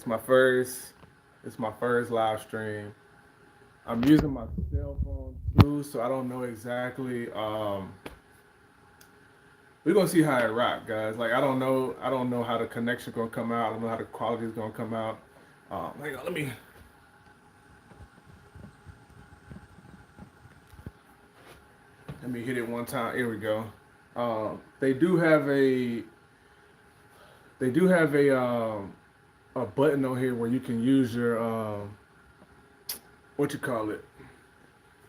It's my first. It's my first live stream. I'm using my cell phone too, so I don't know exactly. We're gonna see how it rock, guys. Like I don't know. I don't know how the connection gonna come out. I don't know how the quality is gonna come out. Hang on, let me hit it one time. Here we go. They do have a a button on here where you can use your what you call it.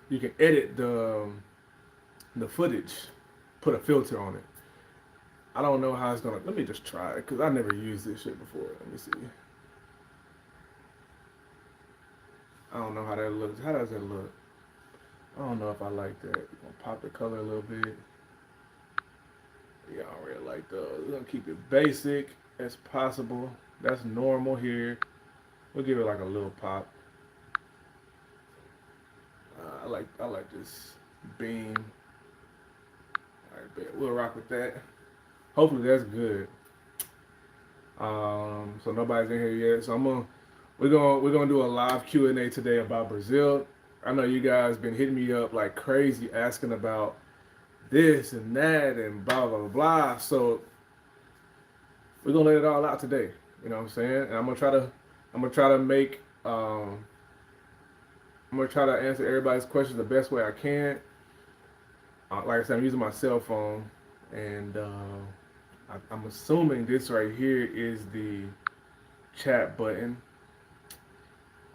You can edit the footage, put a filter on it. I don't know how it's gonna. Let me just try it because I never used this shit before. Let me see. I don't know how that looks. How does that look? I don't know if I like that. We're gonna pop the color a little bit. Yeah, I don't really like those. We're gonna keep it basic as possible. That's normal here. We'll give it like a little pop. I like this beam. All right, bet. We'll rock with that. Hopefully that's good. So nobody's in here yet. So we're gonna do a live Q&A today about Brazil. I know you guys been hitting me up like crazy asking about this and that and blah blah blah. So we're gonna let it all out today. You know what I'm saying? And I'm gonna try to make I'm gonna try to answer everybody's questions the best way I can. Like I said, I'm using my cell phone, and I'm assuming this right here is the chat button.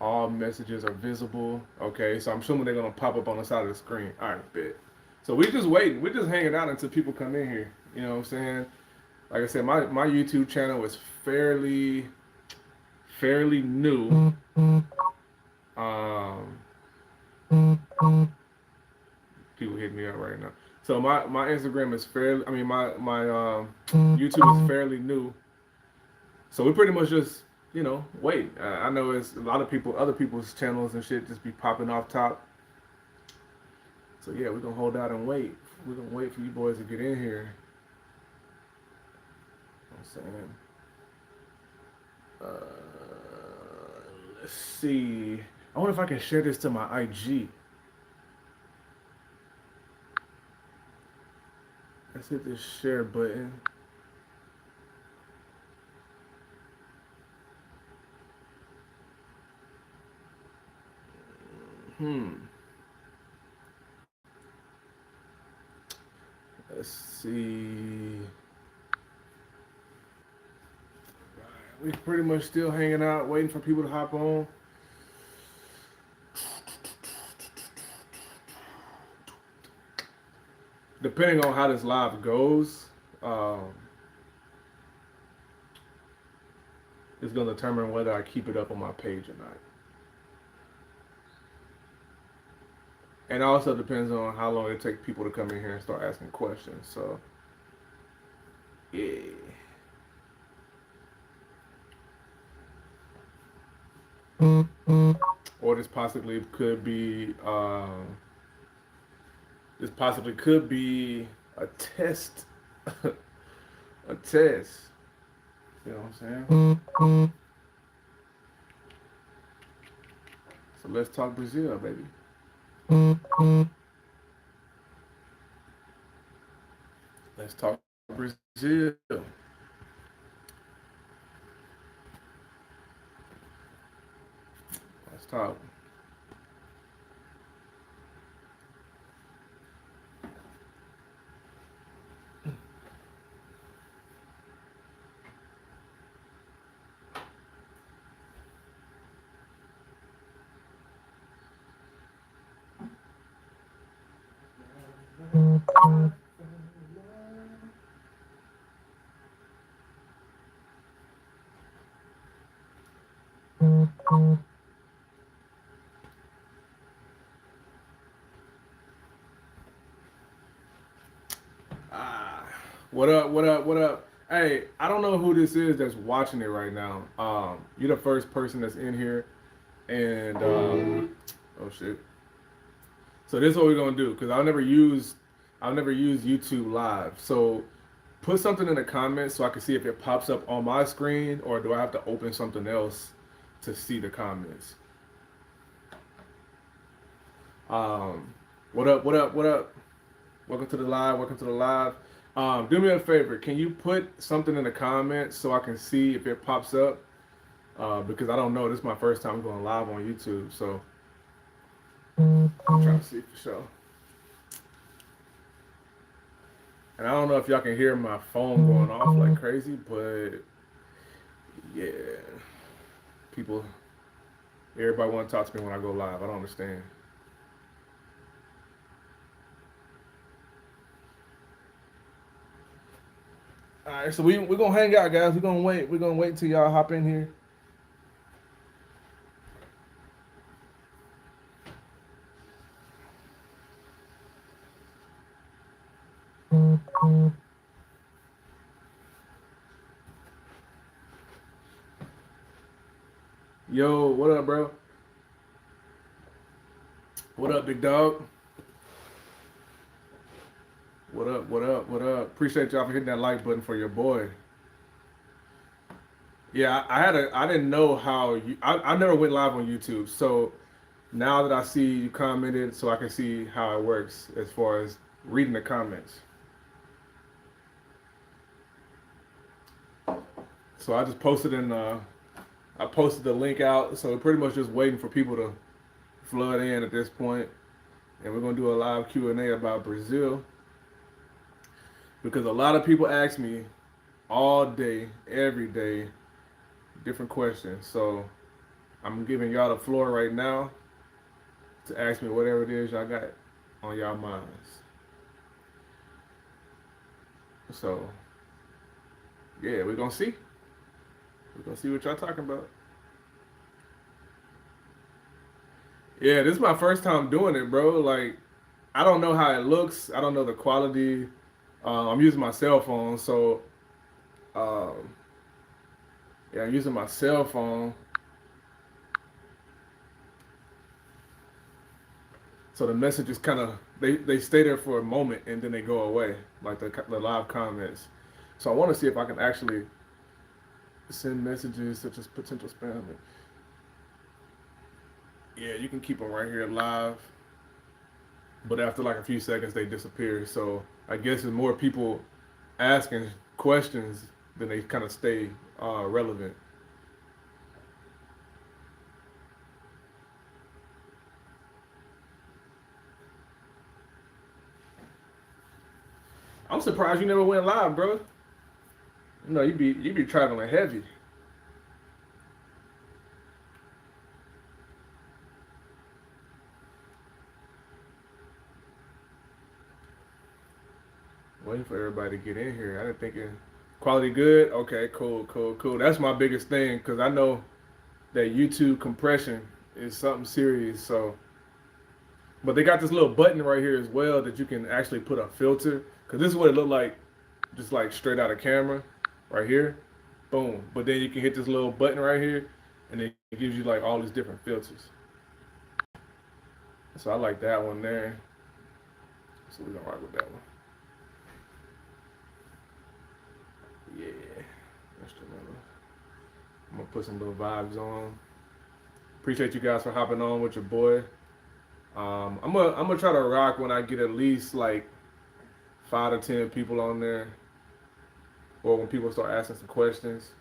All messages are visible. Okay, so I'm assuming they're gonna pop up on the side of the screen. All right, bet. So we're just waiting. We're just hanging out until people come in here. You know what I'm saying? Like I said, my YouTube channel is fairly new. Um, People hit me up right now. So my Instagram is fairly. I mean my YouTube is fairly new. So we pretty much just wait. I know it's a lot of people, other people's channels and shit just be popping off top. So yeah, we're gonna hold out and wait. We're gonna wait for you boys to get in here. I'm saying. Let's see. I wonder if I can share this to my IG. Let's hit this share button. Let's see. We pretty much still hanging out, waiting for people to hop on. Depending on how this live goes, it's going to determine whether I keep it up on my page or not. And it also depends on how long it takes people to come in here and start asking questions. So, yeah. Or this possibly could be a test. A test. You know what I'm saying? So let's talk Brazil, baby. Let's talk Brazil. Let's talk. What up? What up? What up? Hey, I don't know who this is that's watching it right now. You're the first person that's in here, and oh shit. So this is what we're gonna do because I'll never use YouTube Live. So put something in the comments so I can see if it pops up on my screen, or do I have to open something else to see the comments? What up? What up? What up? Welcome to the live. Welcome to the live. Do me a favor. Can you put something in the comments so I can see if it pops up? Because I don't know. This is my first time going live on YouTube, so I'm trying to see for sure. And I don't know if y'all can hear my phone going off like crazy, but yeah, people, everybody want to talk to me when I go live. I don't understand. All right, so we're gonna hang out, guys. We're gonna wait. We're gonna wait till y'all hop in here. Yo, what up, bro? What up, big dog? What up? What up? What up? Appreciate y'all for hitting that like button for your boy. Yeah, I didn't know how I never went live on YouTube, so now that I see you commented, so I can see how it works as far as reading the comments. So I just posted I posted the link out, so we're pretty much just waiting for people to flood in at this point, and we're gonna do a live Q&A about Brazil because a lot of people ask me all day, every day, different questions. So I'm giving y'all the floor right now to ask me whatever it is y'all got on y'all minds. So yeah, we're gonna see. We're gonna see what y'all talking about. Yeah, this is my first time doing it, bro. Like, I don't know how it looks. I don't know the quality. I'm using my cell phone, so um, yeah, I'm using my cell phone. So the messages kind of they stay there for a moment and then they go away, like the live comments. So I want to see if I can actually send messages such as potential spam. Yeah, you can keep them right here live, but after like a few seconds they disappear. So I guess it's more people asking questions then they kind of stay relevant. I'm surprised you never went live, bro. No, you be traveling heavy. Waiting for everybody to get in here. I didn't think it. Quality good. Okay, cool, cool, cool. That's my biggest thing because I know that YouTube compression is something serious. So, but they got this little button right here as well that you can actually put a filter. Because this is what it looked like, just like straight out of camera, right here. Boom. But then you can hit this little button right here, and it gives you like all these different filters. So I like that one there. So we're gonna rock with that one. Yeah. Instrumental. I'm gonna put some little vibes on. Appreciate you guys for hopping on with your boy. I'm gonna try to rock when I get at least like 5 to 10 people on there, or when people start asking some questions.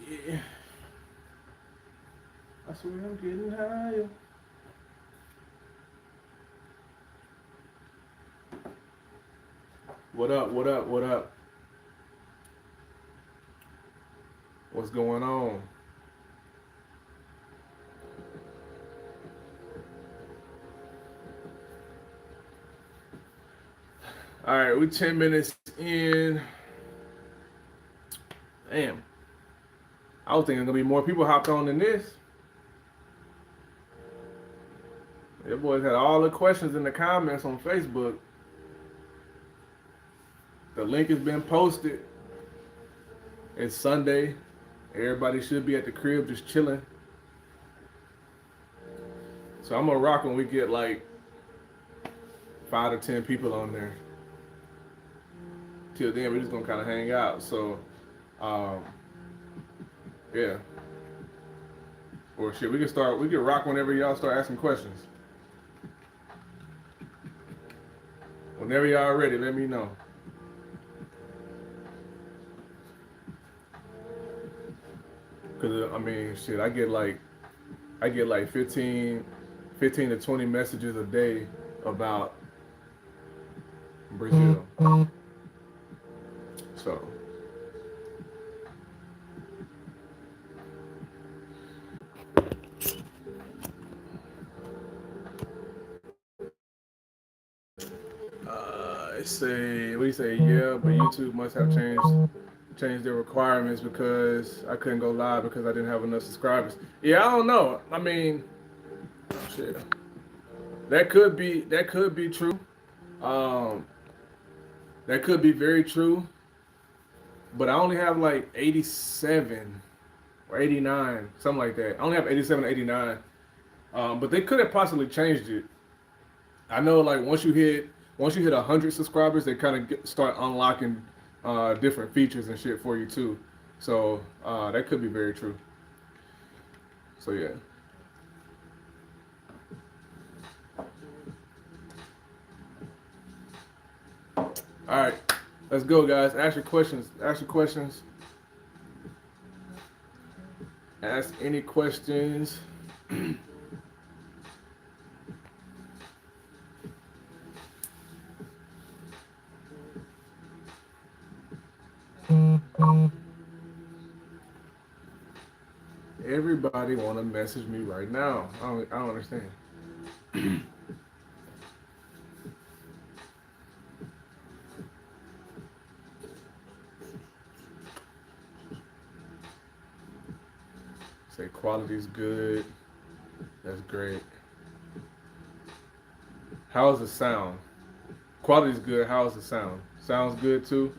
Yeah. I swear I'm getting higher. What up? What up? What up? What's going on? All right, we're 10 minutes in. Damn. I was thinking gonna be more people hopped on than this. Your boys had all the questions in the comments on Facebook. The link has been posted. It's Sunday. Everybody should be at the crib just chilling. So I'm gonna rock when we get like 5 to 10 people on there. Till then, we're just gonna kind of hang out. So, yeah. Or shit, we can rock whenever y'all start asking questions. Whenever y'all ready, let me know. Cause I mean, shit, I get like 15 to 20 messages a day about Brazil. So we say yeah, but YouTube must have changed their requirements because I couldn't go live because I didn't have enough subscribers. Yeah, I don't know. I mean, shit, that could be true. Um, that could be very true. But I only have like 87 or 89, something like that. I only have 87 or 89. But they could have possibly changed it. I know like once you hit 100 subscribers, they kind of start unlocking different features and shit for you too. So that could be very true. So yeah. All right, let's go, guys. Ask your questions. Ask your questions. Ask any questions. Everybody want to message me right now. I don't understand. Say quality's good. That's great. How's the sound? Quality's good. How's the sound? Sounds good too.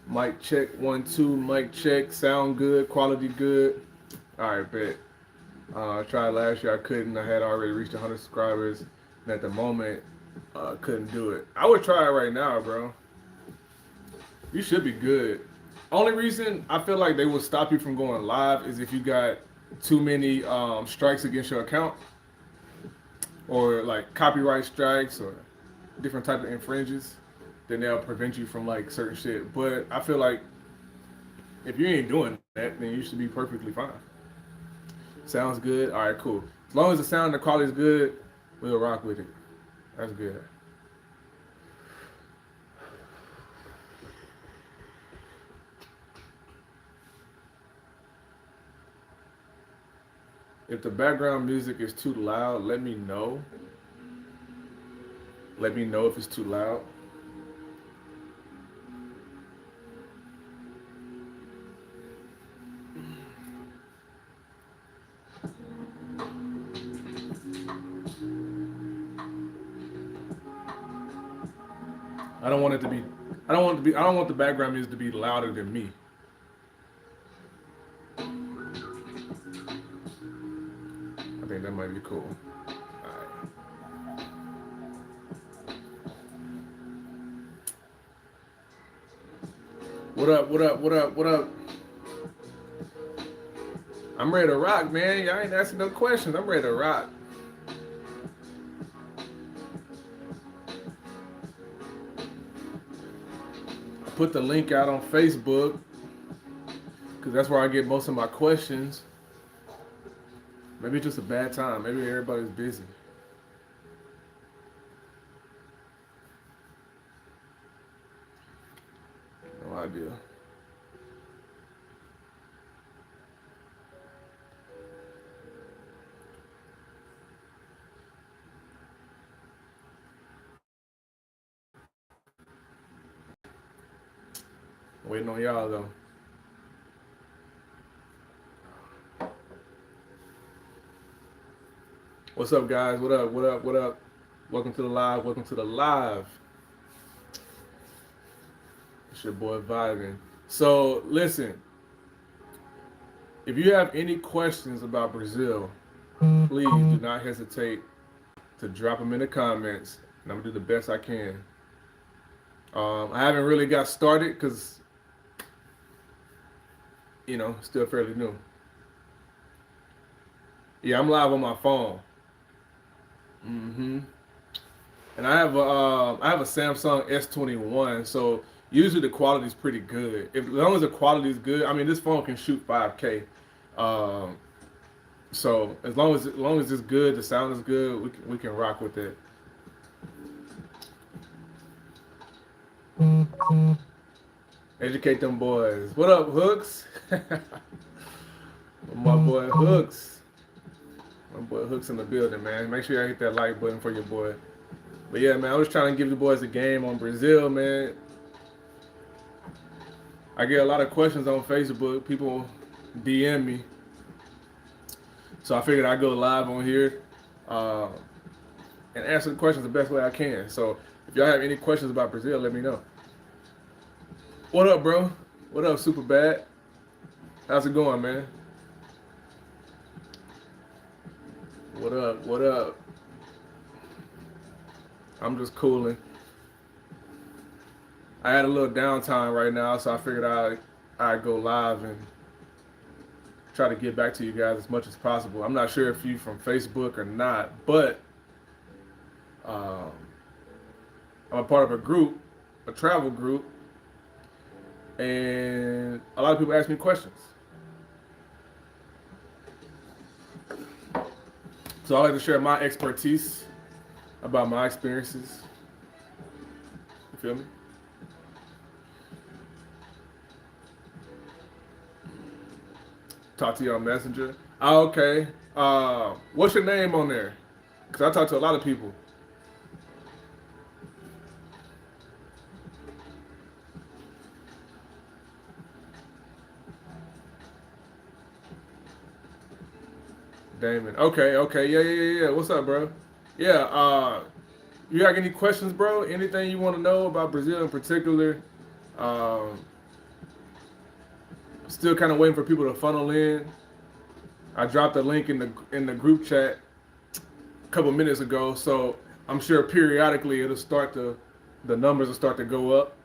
Mic check 1 2. Mic check. Sound good. Quality good. All right, bet. I tried last year. I couldn't. I had already reached 100 subscribers, and at the moment, couldn't do it. I would try it right now, bro. You should be good. Only reason I feel like they will stop you from going live is if you got too many strikes against your account, or like copyright strikes or different type of infringes. Then they'll prevent you from like certain shit. But I feel like if you ain't doing that, then you should be perfectly fine. Sounds good. All right, cool. As long as the sound and the quality is good, we'll rock with it. That's good. If the background music is too loud, let me know. Let me know if it's too loud. I don't want it to be. I don't want the background music to be louder than me. I think that might be cool. All right. What up? What up? What up? What up? I'm ready to rock, man. Y'all ain't asking no questions. I'm ready to rock. Put the link out on Facebook because that's where I get most of my questions. Maybe it's just a bad time. Maybe everybody's busy. No idea. Waiting on y'all though. What's up, guys? What up? What up? What up? Welcome to the live. Welcome to the live. It's your boy vibing. So listen, if you have any questions about Brazil, please do not hesitate to drop them in the comments, and I'm gonna do the best I can. I haven't really got started because still fairly new. Yeah, I'm live on my phone. Mm-hmm. And I have a Samsung S21, so usually the quality is pretty good. If as long as the quality is good, I mean this phone can shoot 5K. Um, so as long as it's good, the sound is good, we can rock with it. Educate them boys. What up, Hooks? My boy Hooks. My boy Hooks in the building, man. Make sure y'all hit that like button for your boy. But yeah, man, I was trying to give the boys a game on Brazil, man. I get a lot of questions on Facebook. People DM me. So I figured I'd go live on here uh, and answer the questions the best way I can. So if y'all have any questions about Brazil, let me know. What up, bro? What up, Super Bad? How's it going, man? What up? What up? I'm just cooling. I had a little downtime right now, so I figured I'd go live and try to get back to you guys as much as possible. I'm not sure if you from Facebook or not, but um, I'm a part of a group, a travel group, and a lot of people ask me questions. So I like to share my expertise about my experiences. You feel me? Talk to you on Messenger. Oh, okay. What's your name on there? Because I talk to a lot of people. Damon. Okay, okay. Yeah, yeah, yeah, yeah. What's up, bro? Yeah, you got any questions, bro? Anything you want to know about Brazil in particular? Um, Still kind of waiting for people to funnel in. I dropped a link in the group chat a couple minutes ago, so I'm sure periodically the numbers will start to go up.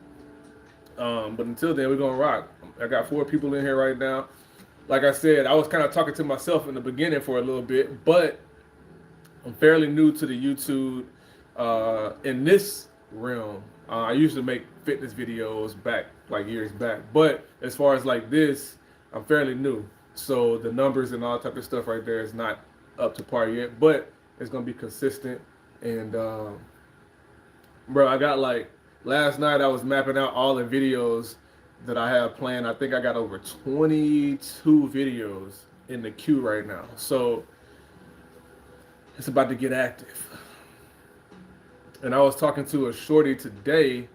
But until then, we're gonna rock. I got 4 people in here right now. Like I said, I was kind of talking to myself in the beginning for a little bit, but I'm fairly new to the YouTube in this realm. I used to make fitness videos back like years back, but as far as like this, I'm fairly new. So the numbers and all type of stuff right there is not up to par yet, but it's gonna be consistent. And bro, I got like last night I was mapping out all the videos that I have planned. I think I got over 22 videos in the queue right now. So it's about to get active. And I was talking to a shorty today,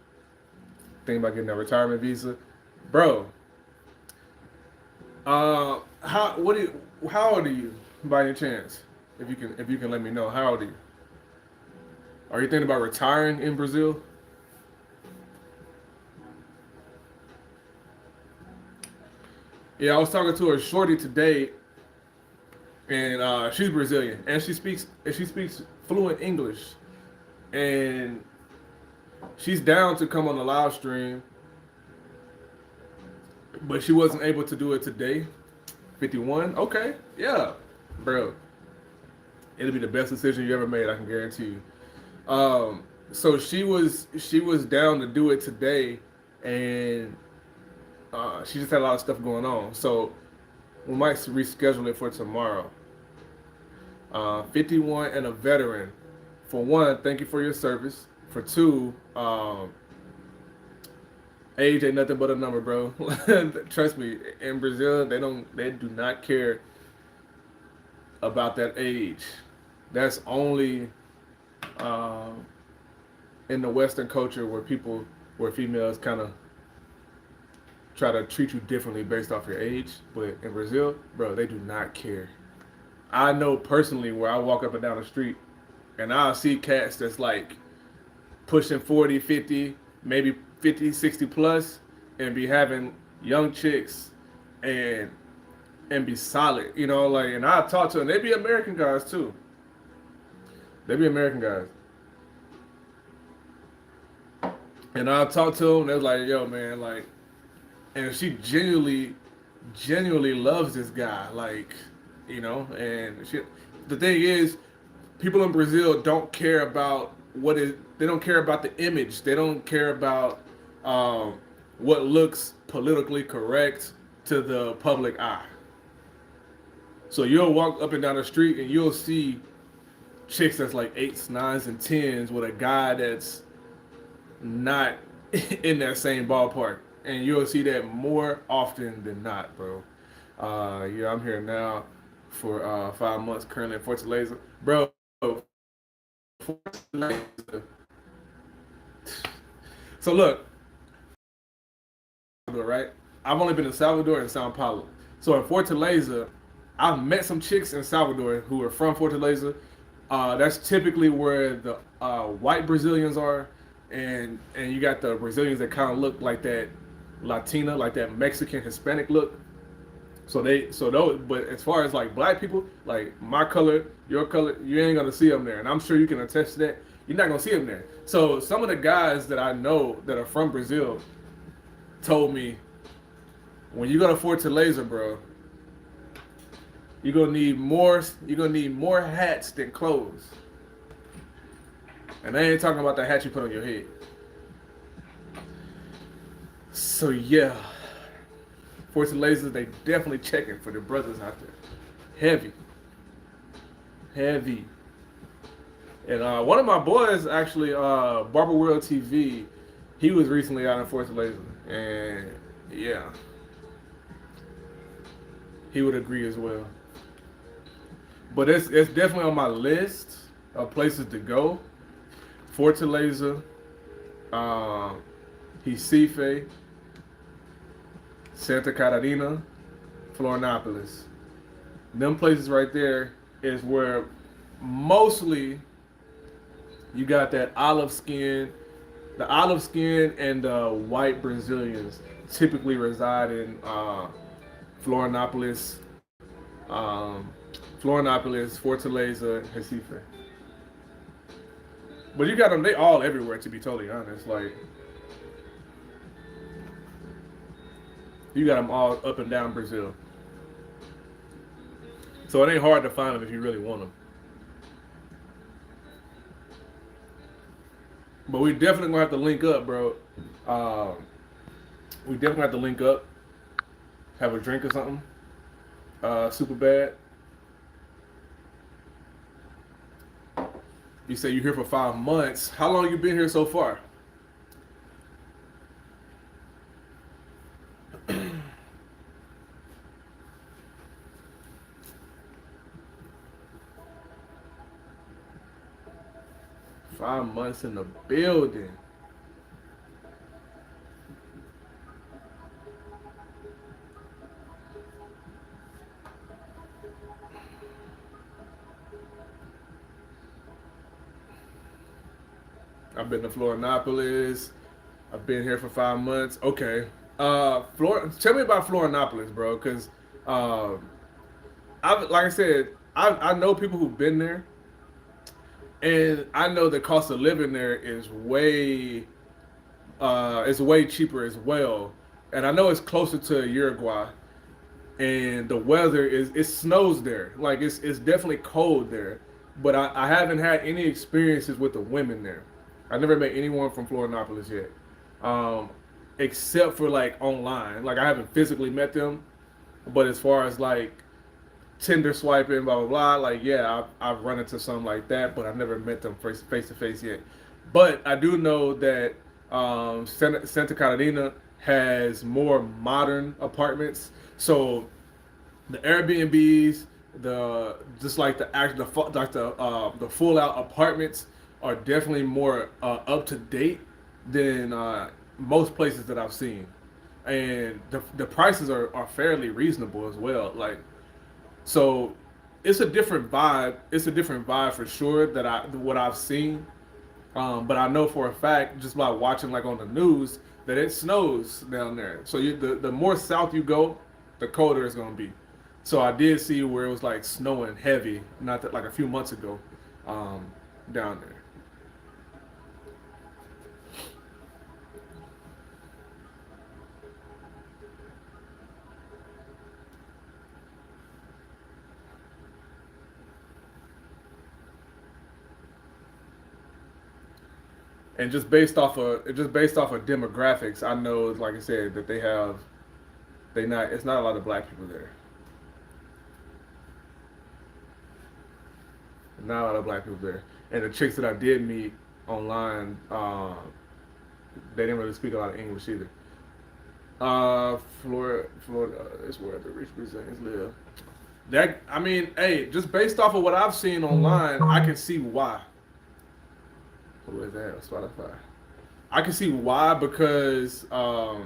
thinking about getting a retirement visa. Bro, how old are you by any chance? If you can let me know, how old are you? Are you thinking about retiring in Brazil? Yeah, I was talking to a shorty today, and she's Brazilian, and she speaks fluent English, and she's down to come on the live stream, but she wasn't able to do it today. 51, okay, yeah, bro, it'll be the best decision you ever made. I can guarantee you. So she was down to do it today, and she just had a lot of stuff going on. So we might reschedule it for tomorrow. 51 and a veteran. For one, thank you for your service. For two, age ain't nothing but a number, bro. Trust me, in Brazil, they do not care about that age. That's only uh, in the Western culture where females kind of try to treat you differently based off your age. But in Brazil, bro, they do not care. I know personally where I walk up and down the street and I'll see cats that's like pushing 40, 50, maybe 50, 60 plus and be having young chicks and and be solid, like, and I talk to them. They be American guys too. They be American guys. And I'll talk to them, they're like, yo, man, like, and she genuinely loves this guy, like, and she, the thing is, people in Brazil don't care about they don't care about the image. They don't care about what looks politically correct to the public eye. So you'll walk up and down the street and you'll see chicks that's like 8s, 9s, and 10s with a guy that's not in that same ballpark. And you'll see that more often than not, bro. Yeah, I'm here now for 5 months currently in Fortaleza. Bro, Fortaleza. So look, right? I've only been in Salvador and São Paulo. So in Fortaleza, I've met some chicks in Salvador who are from Fortaleza. That's typically where the white Brazilians are, and you got the Brazilians that kind of look like that Latina, like that Mexican Hispanic look. But as far as like black people, like my color, your color, you ain't gonna see them there, and I'm sure you can attest to that. You're not gonna see them there. So some of the guys that I know that are from Brazil told me, when you go to Fortaleza, bro, you're gonna need more hats than clothes. And I ain't talking about the hat you put on your head. So yeah, Fortaleza, they definitely checking for the brothers out there. Heavy. And one of my boys actually, Barber World TV, he was recently out in Fortaleza, and yeah, he would agree as well. But it's definitely on my list of places to go. Fortaleza, Recife, Santa Catarina, Florianopolis. Them places right there is where mostly you got that olive skin. The olive skin and the white Brazilians typically reside in Florianopolis, Fortaleza, Recife. But you got them, they all everywhere, to be totally honest. Like, you got them all up and down Brazil. So it ain't hard to find them if you really want them. But we definitely gonna have to link up, bro. We definitely have to link up, have a drink or something. Super bad. You say you're here for 5 months. How long you been here so far? Five months in the building. I've been to Florianopolis. I've been here for 5 months. Okay. Tell me about Florianopolis, bro, because like I said, I know people who've been there, and I know the cost of living there is way cheaper as well. And I know it's closer to Uruguay, and the weather it snows there. Like it's definitely cold there, but I haven't had any experiences with the women there. I never met anyone from Florianopolis yet, except for like online. Like I haven't physically met them, but as far as like Tinder swiping, blah blah blah. Like, yeah, I've run into something like that, but I've never met them face to face yet. But I do know that Santa Catalina has more modern apartments. So the Airbnbs, the just like the act, the full out apartments are definitely more up to date than most places that I've seen, and the prices are fairly reasonable as well. Like, so it's a different vibe. It's a different vibe for sure that what I've seen. But I know for a fact, just by watching like on the news, that it snows down there. So the more south you go, the colder it's gonna be. So I did see where it was like snowing heavy, not that like a few months ago, um, down there. And just based off of demographics, I know, like I said, that they not it's not a lot of black people there. Not a lot of black people there. And the chicks that I did meet online, they didn't really speak a lot of English either. Florida is where the rich Brazilians live. That I mean, hey, just based off of what I've seen online, I can see why. Who is that? Spotify. I can see why because I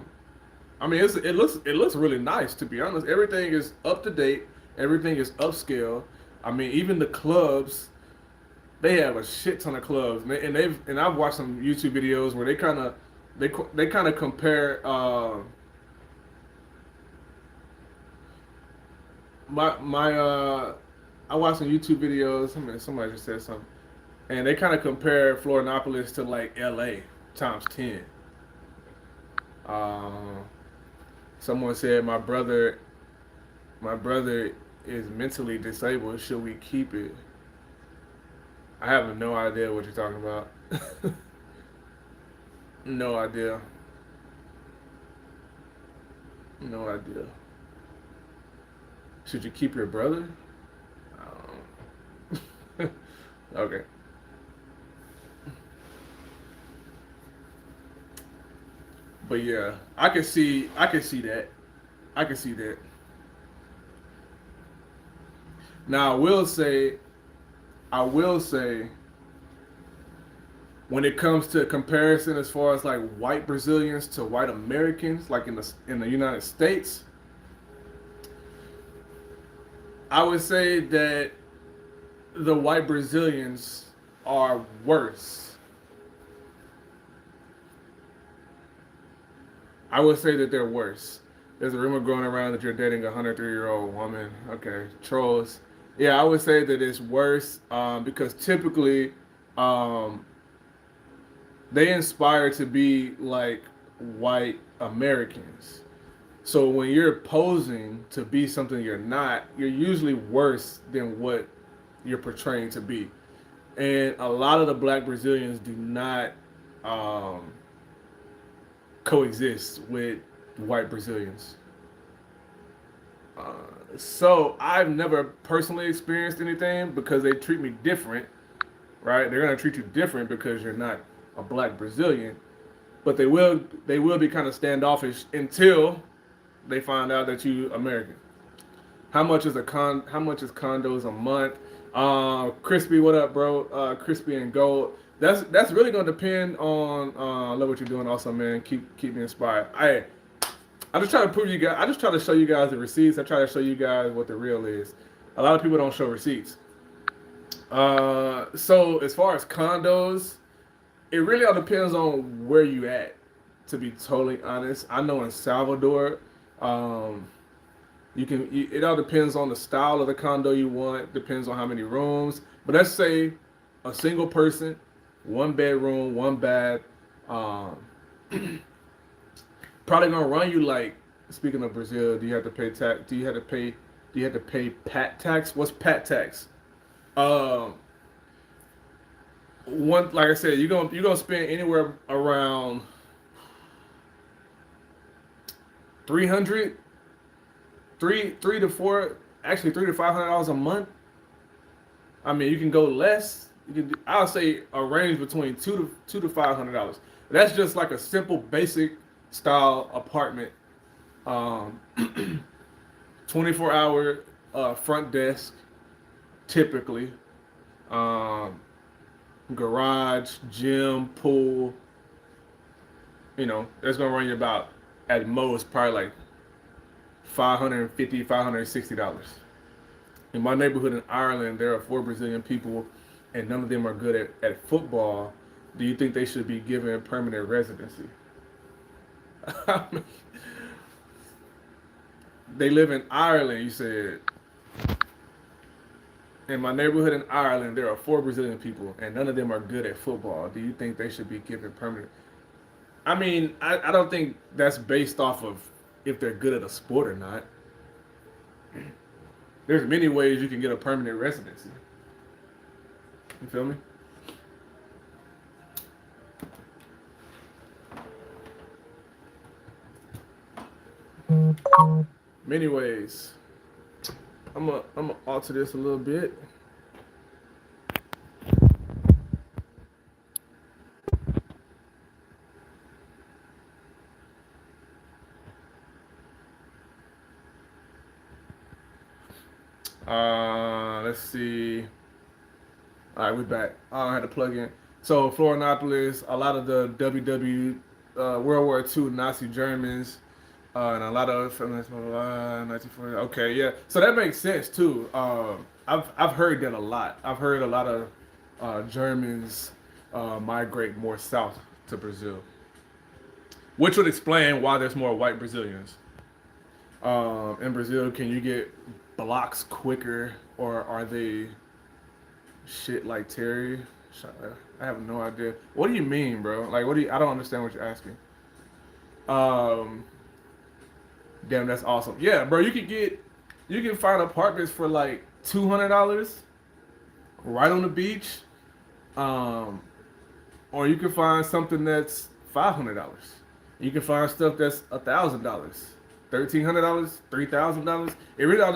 mean it looks really nice, to be honest. Everything is up to date. Everything is upscale. I mean, even the clubs, they have a shit ton of clubs, and I've watched some YouTube videos where they kind of compare my I watched some YouTube videos. Somebody just said something, and they kind of compare Florianopolis to like LA times 10. Um, Someone said my brother is mentally disabled. Should we keep it? I have no idea what you're talking about. No idea. No idea. Should you keep your brother? Okay. But yeah, I can see that. I can see that. Now I will say when it comes to comparison as far as like white Brazilians to white Americans, like in the United States, I would say that the white Brazilians are worse. I would say that they're worse. There's a rumor going around that you're dating a 103-year-old woman. Okay, trolls. Yeah, I would say that it's worse because typically um, they inspire to be like white Americans. So when you're posing to be something you're not, you're usually worse than what you're portraying to be. And a lot of the black Brazilians do not um, coexist with white Brazilians. Uh, so I've never personally experienced anything because they treat me different, right? They're gonna treat you different because you're not a black Brazilian, but they will be kind of standoffish until they find out that you American. How much is condos a month? Crispy, what up, bro? Crispy and gold. That's really gonna depend on I love what you're doing also, man. Keep me inspired. I just try to prove you guys. I just try to show you guys the receipts. I try to show you guys what the real is. A lot of people don't show receipts. So as far as condos, it really all depends on where you at. To be totally honest, I know in Salvador, um, it all depends on the style of the condo you want. Depends on how many rooms. But let's say a single person, one bedroom, one bath. Um, Probably gonna run you like. Speaking of Brazil, do you have to pay tax? Do you have to pay pat tax? What's pat tax? Um, One, like I said, you're gonna spend anywhere around 300, three to four. actually $300 to $500 a month. I mean, you can go less. I'll say a range between two to $500. That's just like a simple, basic style apartment. Um, 24-hour front desk, typically. Um, Garage, gym, pool. That's gonna run you about at most probably like $560. In my neighborhood in Ireland, there are 4 Brazilian people, and none of them are good at football. Do you think they should be given permanent residency? They live in Ireland, you said. In my neighborhood in Ireland, there are 4 Brazilian people, and none of them are good at football. Do you think they should be given permanent? I mean, I don't think that's based off of if they're good at a sport or not. There's many ways you can get a permanent residency. You feel me? Many ways. I'm gonna alter this a little bit. Let's see. All right, we're back. I had to plug in. So Florianopolis, a lot of the World War II Nazi Germans, and a lot of feminists, 1940. Okay, yeah. So that makes sense too. I've heard that a lot. I've heard a lot of Germans migrate more south to Brazil, which would explain why there's more white Brazilians. In Brazil, can you get blocks quicker, or are they shit like Terry? I have no idea. What do you mean, bro? Like, what do you? I don't understand what you're asking. Um, Damn, that's awesome. Yeah, bro, you can find apartments for like $200 right on the beach, um, or you can find something that's $500. You can find stuff that's $1,000, $1,300, $3,000. It really all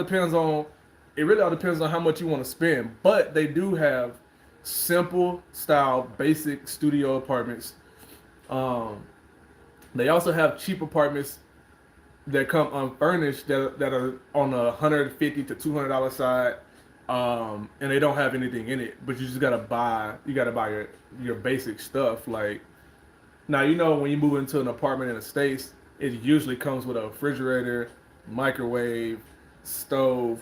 depends on how much you want to spend. But they do have simple style, basic studio apartments. Um, they also have cheap apartments that come unfurnished that are on the $150 to $200 side, and they don't have anything in it. But you just gotta buy. You gotta buy your basic stuff. Like now, when you move into an apartment in the States, it usually comes with a refrigerator, microwave, stove,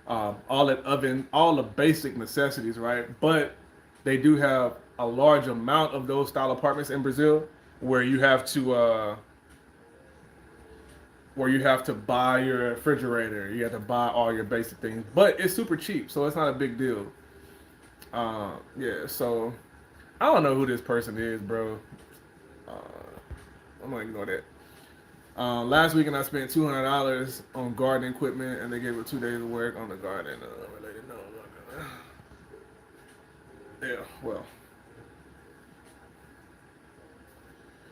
all that oven, all the basic necessities, right? But they do have a large amount of those style apartments in Brazil where you have to buy your refrigerator, you have to buy all your basic things, but it's super cheap, so it's not a big deal. Yeah, so I don't know who this person is, bro. Uh, I'm gonna ignore that. Last weekend I spent $200 on garden equipment, and they gave it 2 days of work on the garden. Related, no, yeah, well,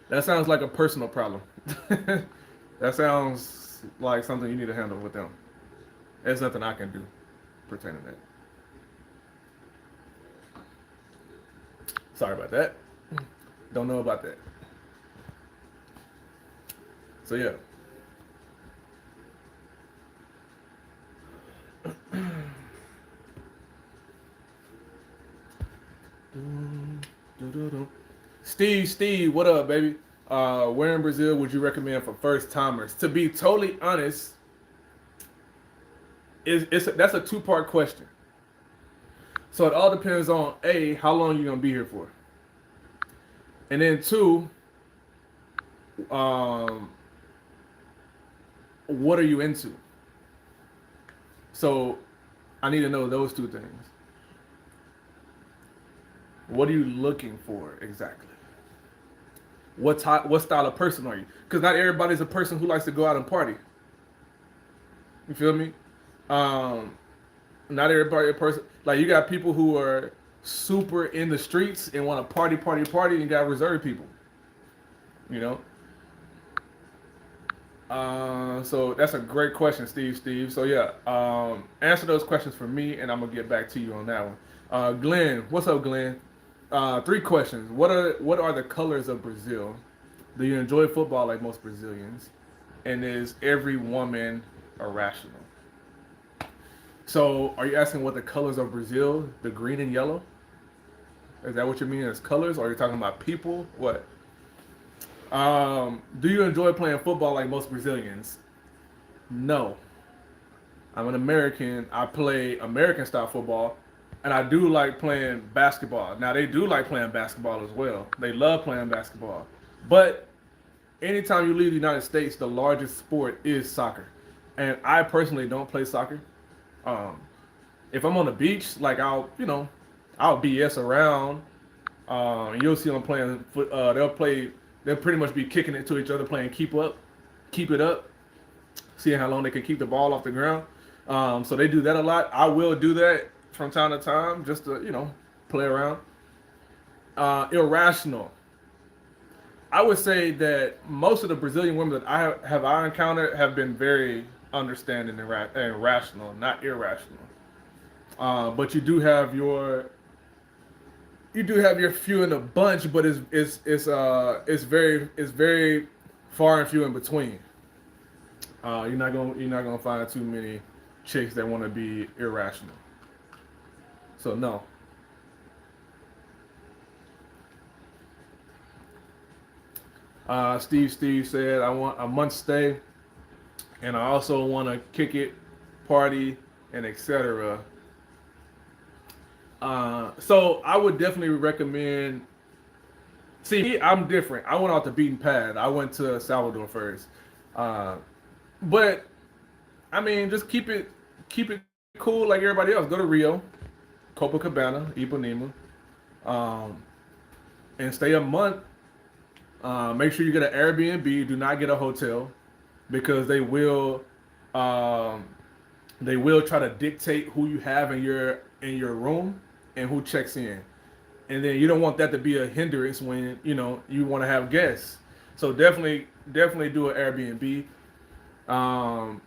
that sounds like a personal problem. That sounds like something you need to handle with them. There's nothing I can do pertaining to that. Sorry about that. Don't know about that. So yeah. Steve, what up, baby? Where in Brazil would you recommend for first timers? To be totally honest, that's a 2-part question. So it all depends on A, how long you're gonna be here for, and then 2, what are you into? So I need to know those 2 things. What are you looking for exactly? What style of person are you? Because not everybody's a person who likes to go out and party. You feel me? Not everybody a person. Like you got people who are super in the streets and want to party, and you got reserved people. You know. So that's a great question, Steve. So yeah, answer those questions for me, and I'm gonna get back to you on that one. Glenn, what's up, Glenn? Three questions. What are the colors of Brazil? Do you enjoy football like most Brazilians? And is every woman irrational? So, are you asking what the colors of Brazil, the green and yellow? Is that what you mean as colors, or are you talking about people? What? Do you enjoy playing football like most Brazilians? No. I'm an American. I play American style football, and I do like playing basketball. Now they do like playing basketball as well. They love playing basketball, but anytime you leave the United States, the largest sport is soccer, and I personally don't play soccer. Um, if I'm on the beach, like I'll BS around. You'll see them playing. They'll pretty much be kicking it to each other, playing keep it up, seeing how long they can keep the ball off the ground. So they do that a lot. I will do that from time to time, just to play around. Irrational. I would say that most of the Brazilian women that I encountered have been very understanding and rational, not irrational. But you do have your few in a bunch, but it's very far and few in between. You're not gonna find too many chicks that want to be irrational. So no. Steve said I want a month stay, and I also want to kick it, party, and etc. So I would definitely recommend. See, I'm different. I went off the beaten path. I went to Salvador first, uh, but I mean, just keep it cool like everybody else. Go to Rio, Copacabana, Ipanema, um, and stay a month. Make sure you get an Airbnb. Do not get a hotel because um, they will try to dictate who you have in your room and who checks in, and then you don't want that to be a hindrance when you want to have guests. So definitely do an Airbnb.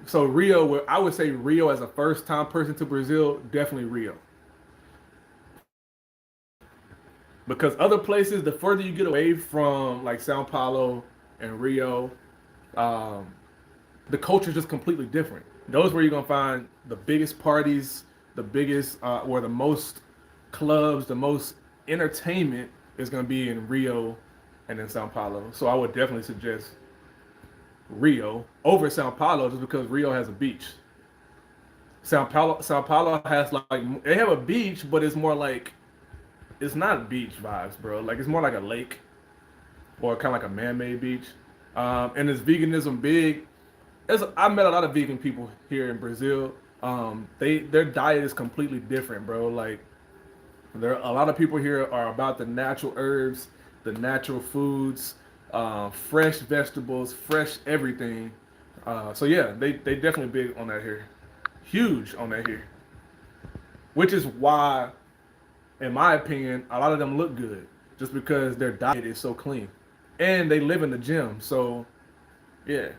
So Rio, I would say Rio as a first time person to Brazil, definitely Rio. Because other places, the further you get away from like Sao Paulo and Rio, um, the culture is just completely different. Those where you're gonna find the biggest parties, the biggest or the most clubs, the most entertainment is gonna be in Rio and in Sao Paulo. So I would definitely suggest Rio over Sao Paulo just because Rio has a beach. Sao Paulo has like they have a beach, but it's more like it's not beach vibes, bro. Like it's more like a lake or kind of like a man-made beach. And is veganism big? I met a lot of vegan people here in Brazil. Their diet is completely different, bro. Like there a lot of people here are about the natural herbs, the natural foods, fresh vegetables, fresh everything. So yeah, they definitely big on that here, huge on that here. Which is why, in my opinion, a lot of them look good, just because their diet is so clean, and they live in the gym. So yeah,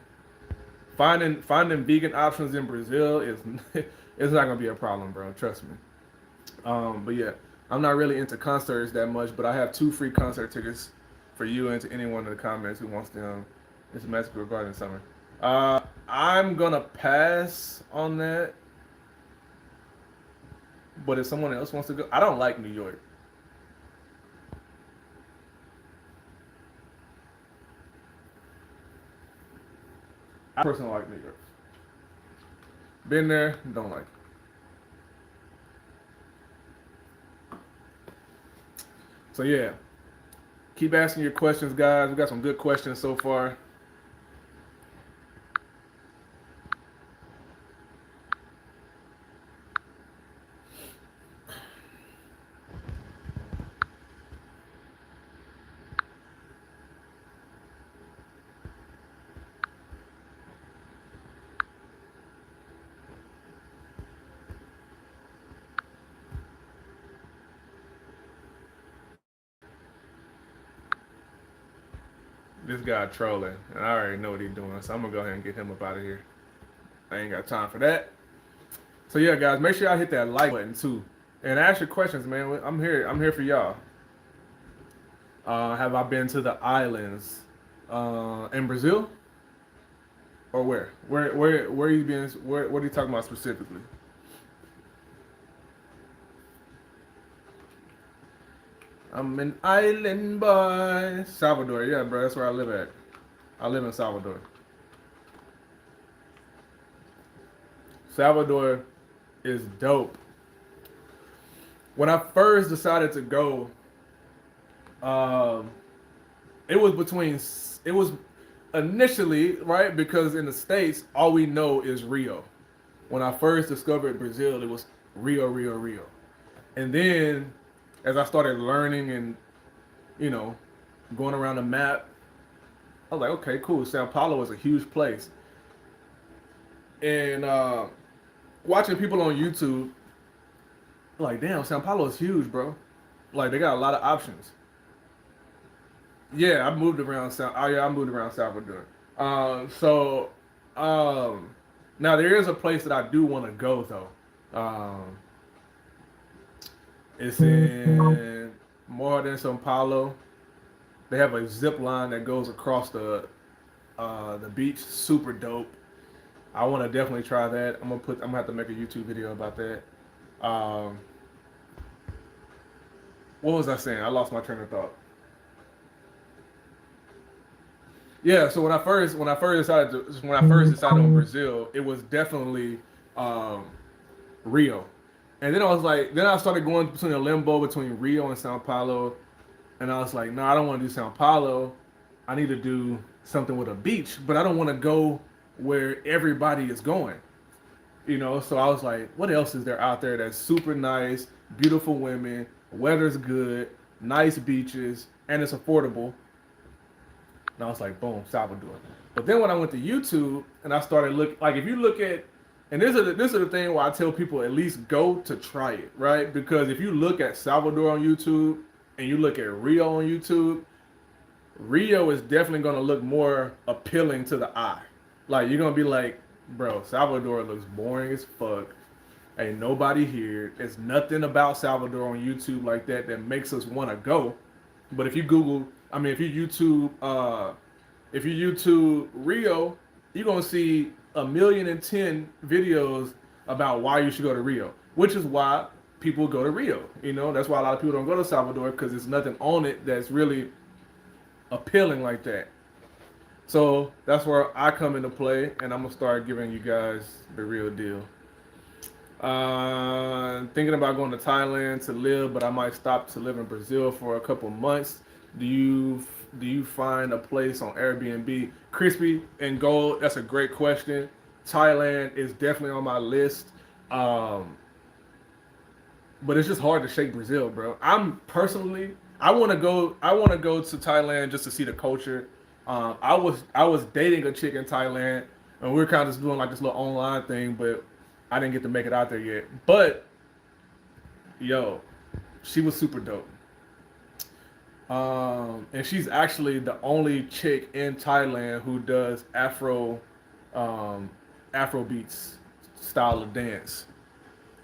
finding vegan options in Brazil is it's not gonna be a problem, bro. Trust me. But yeah, I'm not really into concerts that much, but I have two free concert tickets for you and to anyone in the comments who wants them. It's Mexico Garden Summer. I'm gonna pass on that, but if someone else wants to go, I don't like New York. I personally like New York. Been there, don't like it. So yeah, keep asking your questions, guys. We got some good questions so far. this guy trolling, and I already know what he's doing, so I'm gonna go ahead and get him up out of here. I ain't got time for that. So yeah, guys, make sure y'all hit that like button too, and ask your questions, man. I'm here. I'm here for y'all. Have I been to the islands in Brazil, or where? Where you been? What are you talking about specifically? I'm an island boy. Salvador, yeah, bro. That's where I live at. I live in Salvador. Salvador is dope. When I first decided to go, um, it was between. It was initially right because in the states, all we know is Rio. When I first discovered Brazil, it was Rio, Rio, Rio, and then as I started learning and you know going around the map, I was like, okay, cool. Sao Paulo is a huge place, and watching people on YouTube, like, damn, Sao Paulo is huge, bro. Like, they got a lot of options. Yeah, I moved around. Oh yeah, I moved around Salvador. So now there is a place that I do want to go though. It's in more than São Paulo. They have a zip line that goes across the beach. Super dope. I want to definitely try that. I'm gonna have to make a YouTube video about that. Um, what was I saying? I lost my train of thought. Yeah, so when I first decided on Brazil, it was definitely um, Rio, and then I was like, then I started going between a limbo between Rio and Sao Paulo, and I was like, no, I don't want to do Sao Paulo. I need to do something with a beach, but I don't want to go where everybody is going. So I was like, what else is there out there that's super nice, beautiful women, weather's good, nice beaches, and it's affordable. And I was like, boom, Salvador. But then when I went to YouTube and I started like if you look at, and this is the thing where I tell people at least go to try it, right? Because if you look at Salvador on YouTube and you look at Rio on YouTube, Rio is definitely going to look more appealing to the eye. Like, you're going to be like, bro, Salvador looks boring as fuck. Ain't nobody here. There's nothing about Salvador on YouTube like that makes us want to go. But if you Google, if you YouTube Rio, you're gonna see 1,000,010 videos about why you should go to Rio, which is why people go to Rio. That's why a lot of people don't go to Salvador because there's nothing on it that's really appealing like that. So that's where I come into play, and I'm gonna start giving you guys the real deal. Thinking about going to Thailand to live, but I might stop to live in Brazil for a couple months. Do you find a place on Airbnb? Crispy and Gold, that's a great question. Thailand is definitely on my list. But it's just hard to shake Brazil, bro. I want to go. I want to go to Thailand just to see the culture. I was dating a chick in Thailand, and we were kind of just doing like this little online thing, but I didn't get to make it out there yet. But yo, she was super dope. And she's actually the only chick in Thailand who does Afro beats style of dance.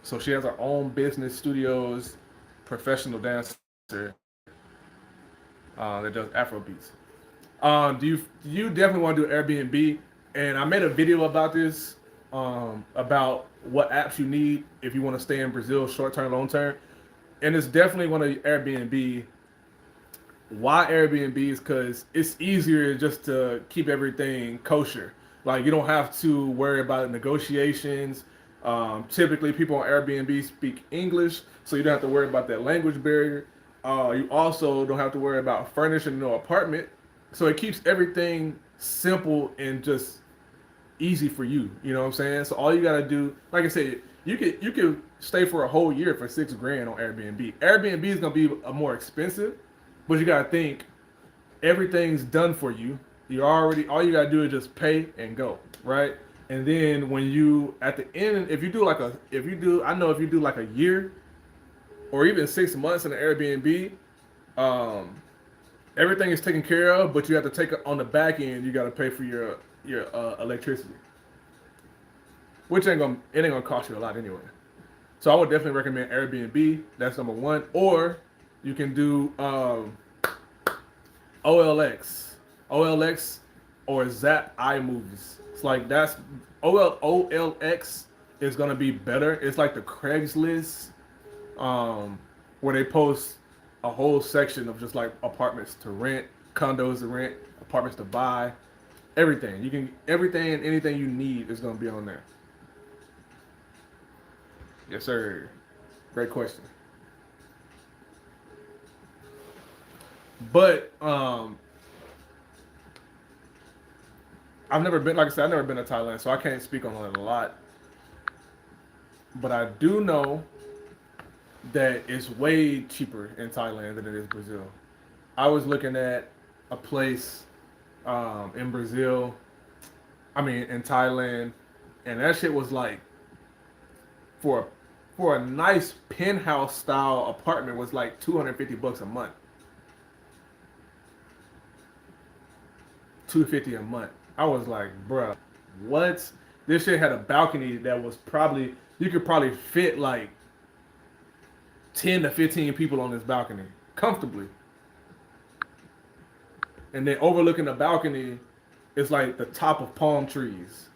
So she has her own business studios, professional dancer that does Afro beats. Do you definitely want to do Airbnb? And I made a video about this, about what apps you need if you want to stay in Brazil short term, long term. And it's definitely one of Airbnb. Why Airbnb is because it's easier just to keep everything kosher. Like, you don't have to worry about negotiations. Typically, people on Airbnb speak English, so you don't have to worry about that language barrier. You also don't have to worry about furnishing no apartment. So it keeps everything simple and just easy for you. You know what I'm saying? So all you gotta do, like I said, you could stay for a whole year for $6,000 on Airbnb. Airbnb is gonna be more expensive, but you gotta think everything's done for you. All you gotta do is just pay and go, right? And then when you at the end, if you do like a year or even 6 months in an Airbnb, Everything is taken care of, but you have to take it on the back end. You got to pay for your electricity, which ain't gonna cost you a lot anyway. So I would definitely recommend Airbnb. That's number one. Or you can do OLX, OLX, or Zap iMovies. It's like that's OLX is gonna be better. It's like the Craigslist, where they post a whole section of just like apartments to rent, condos to rent, apartments to buy, everything. You can everything and anything you need is gonna be on there. Yes, sir. Great question. But I've never been, like I said, I've never been to Thailand, so I can't speak on it a lot. But I do know that it's way cheaper in Thailand than it is Brazil. I was looking at a place in Brazil, I mean in Thailand, and that shit was like for for a nice penthouse style apartment was like $250 a month. 250 a month. I was like, bruh, what? This shit had a balcony that was probably you could probably fit like 10 to 15 people on this balcony comfortably. And then overlooking the balcony is like the top of palm trees.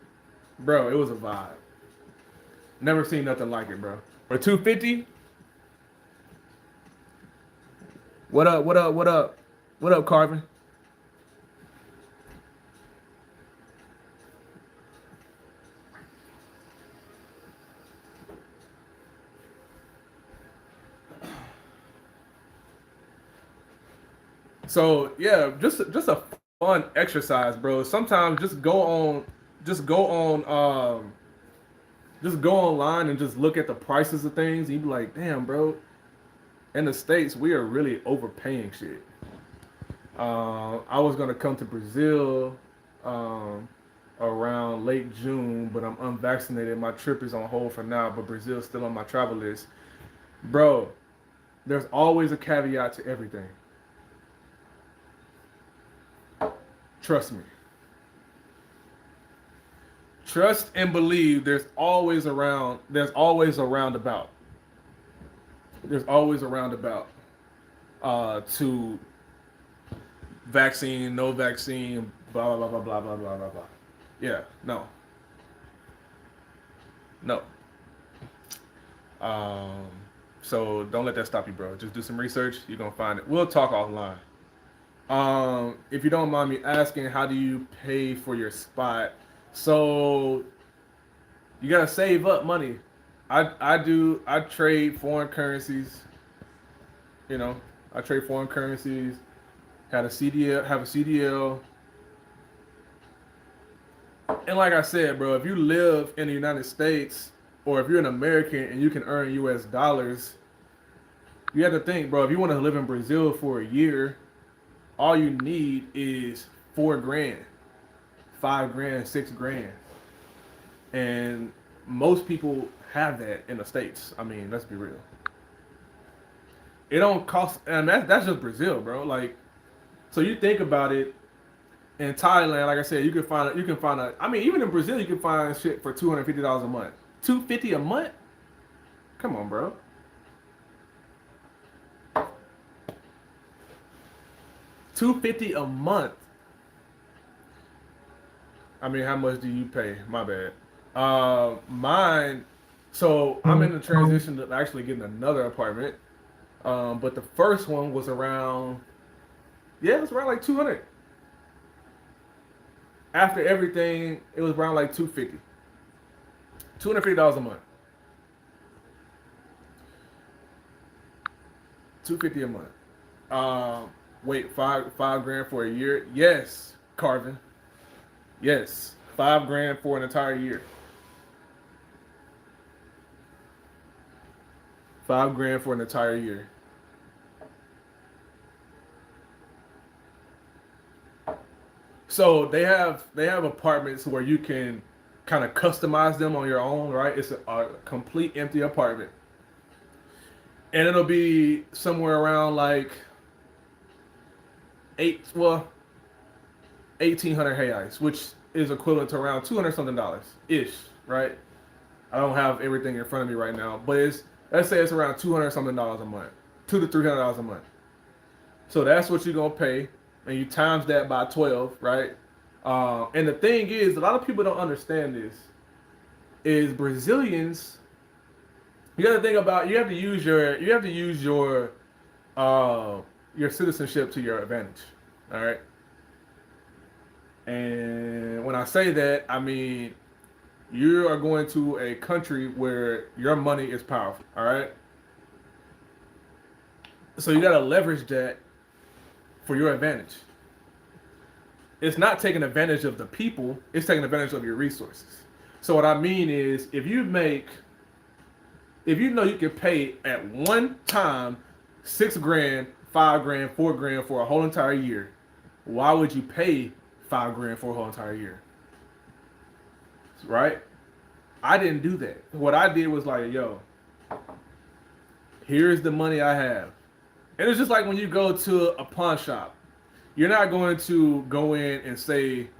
Bro, it was a vibe. Never seen nothing like it, bro. For 250? What up, what up, what up? What up, Carvin? So yeah, just a fun exercise, bro. Sometimes just go on just go online and just look at the prices of things. And you be like, damn, bro. In the States, we are really overpaying shit. I was gonna come to Brazil um, around late June, but I'm unvaccinated. My trip is on hold for now, but Brazil's still on my travel list. Bro, there's always a caveat to everything. Trust me. Trust and believe there's always a roundabout. There's always a roundabout to vaccine, no vaccine, blah blah blah blah blah blah blah blah. Yeah, no. No. Um so don't let that stop you, bro. Just do some research, you're gonna find it. We'll talk offline. If you don't mind me asking, how do you pay for your spot? So you gotta save up money. I trade foreign currencies. You know, I trade foreign currencies. Had a CDL, have a CDL, and like I said, bro, if you live in the United States or if you're an American and you can earn U.S. dollars, you have to think, bro. If you want to live in Brazil for a year, all you need is 4 grand, 5 grand, 6 grand, and most people have that in the States. I mean, let's be real. It don't cost, and that's just Brazil, bro. Like, so you think about it. In Thailand, like I said, you can find a. I mean, even in Brazil, you can find shit for $250 a month. $250 a month? Come on, bro. $250 a month. I mean, how much do you pay? My bad. Mine. So I'm in the transition to actually getting another apartment. But the first one was around. Yeah, it was around like 200. After everything, it was around like 250. $250 a month. 250 a month. Wait, five grand for a year? Yes, Carvin. Yes, 5 grand for an entire year. 5 grand for an entire year. So they have apartments where you can kind of customize them on your own, right? It's a complete empty apartment, and it'll be somewhere around like 1,800 reais, which is equivalent to around $200 something ish, right? I don't have everything in front of me right now, but let's say it's around $200 something a month, $200 to $300 a month. So that's what you're gonna pay, and you times that by 12, right? And the thing is, a lot of people don't understand this. Is Brazilians? You got to think about. You have to use your citizenship to your advantage. All right. And when I say that, I mean you are going to a country where your money is powerful. All right. So you got to leverage that for your advantage. It's not taking advantage of the people, it's taking advantage of your resources. So what I mean is, if you know you can pay at one time $6,000, $5,000, $4,000 for a whole entire year, why would you pay $5,000 for a whole entire year? Right? I didn't do that. What I did was like, yo, here's the money I have. And it's just like when you go to a pawn shop. You're not going to go in and say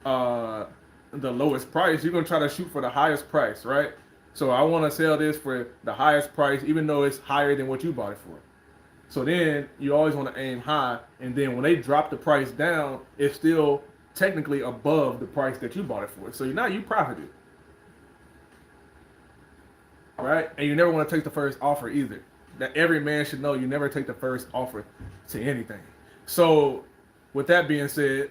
the lowest price. You're going to try to shoot for the highest price, right? So I want to sell this for the highest price, even though it's higher than what you bought it for. So then you always want to aim high, and then when they drop the price down, it's still technically above the price that you bought it for. So now you profited, right? And you never want to take the first offer either. That every man should know. You never take the first offer to anything. So, with that being said,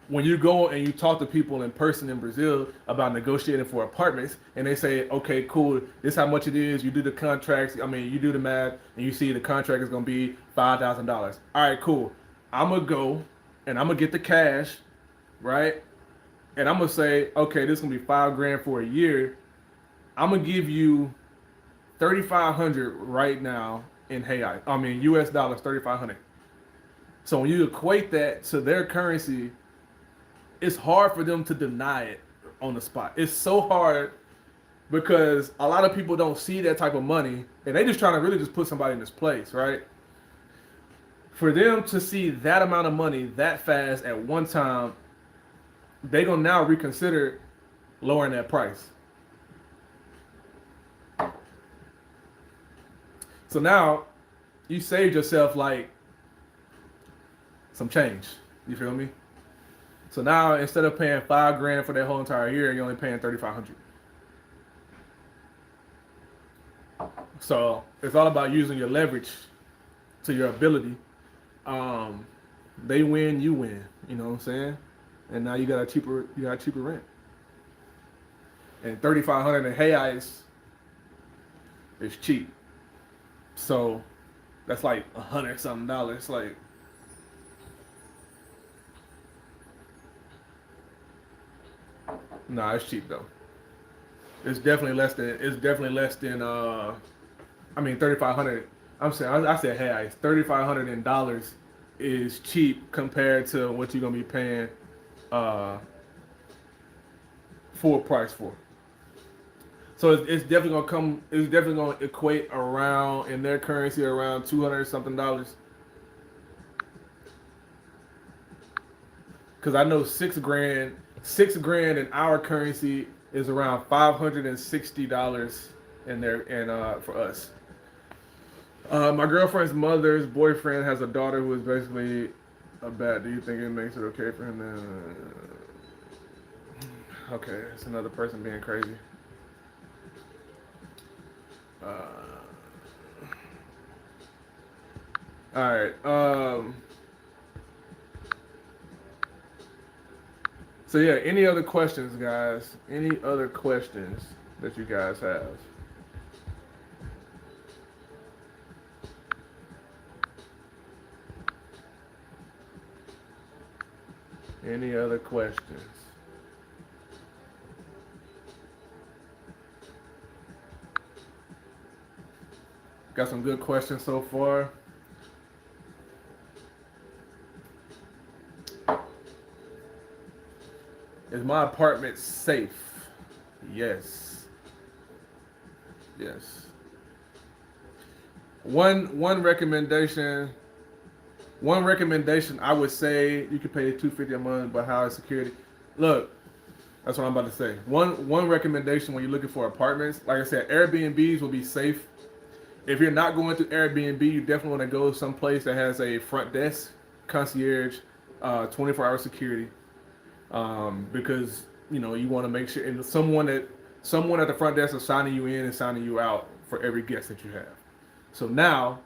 when you go and you talk to people in person in Brazil about negotiating for apartments, and they say, okay, cool, this is how much it is, you do the contracts, you do the math, and you see the contract is going to be $5,000. All right, cool. I'm going to go, and I'm going to get the cash, right? And I'm going to say, okay, this is going to be $5,000 for a year. I'm going to give you 3,500 right now in US dollars, 3,500. So when you equate that to their currency, it's hard for them to deny it on the spot. It's so hard because a lot of people don't see that type of money, and they just trying to really just put somebody in this place, right? For them to see that amount of money that fast at one time, they gonna now reconsider lowering that price. So now you saved yourself like some change. You feel me? So now instead of paying $5,000 for that whole entire year, you're only paying 3,500. So it's all about using your leverage to your ability. They win, you win. You know what I'm saying? And now you got a cheaper rent. And 3,500 in reais is cheap. So that's like $100 something. Like, nah, it's cheap though. It's definitely less than 3,500. I'm saying I said hey, $3,500 in dollars is cheap compared to what you're gonna be paying full price for. So it's definitely gonna come. It's definitely gonna equate around in their currency around $200 something. Because I know $6,000 in our currency is around $560 for us. My girlfriend's mother's boyfriend has a daughter who is basically a bat. Do you think it makes it okay for him to? Okay, it's another person being crazy. All right. So yeah, any other questions, guys? Any other questions that you guys have? Any other questions? Got some good questions so far. Is my apartment safe? Yes. Yes. One recommendation One recommendation I would say, you could pay $250 a month, but higher security. Look, that's what I'm about to say. One recommendation when you're looking for apartments, like I said, Airbnbs will be safe. If you're not going to Airbnb, you definitely want to go someplace that has a front desk, concierge, 24-hour security, because you want to make sure and someone at the front desk is signing you in and signing you out for every guest that you have. So now,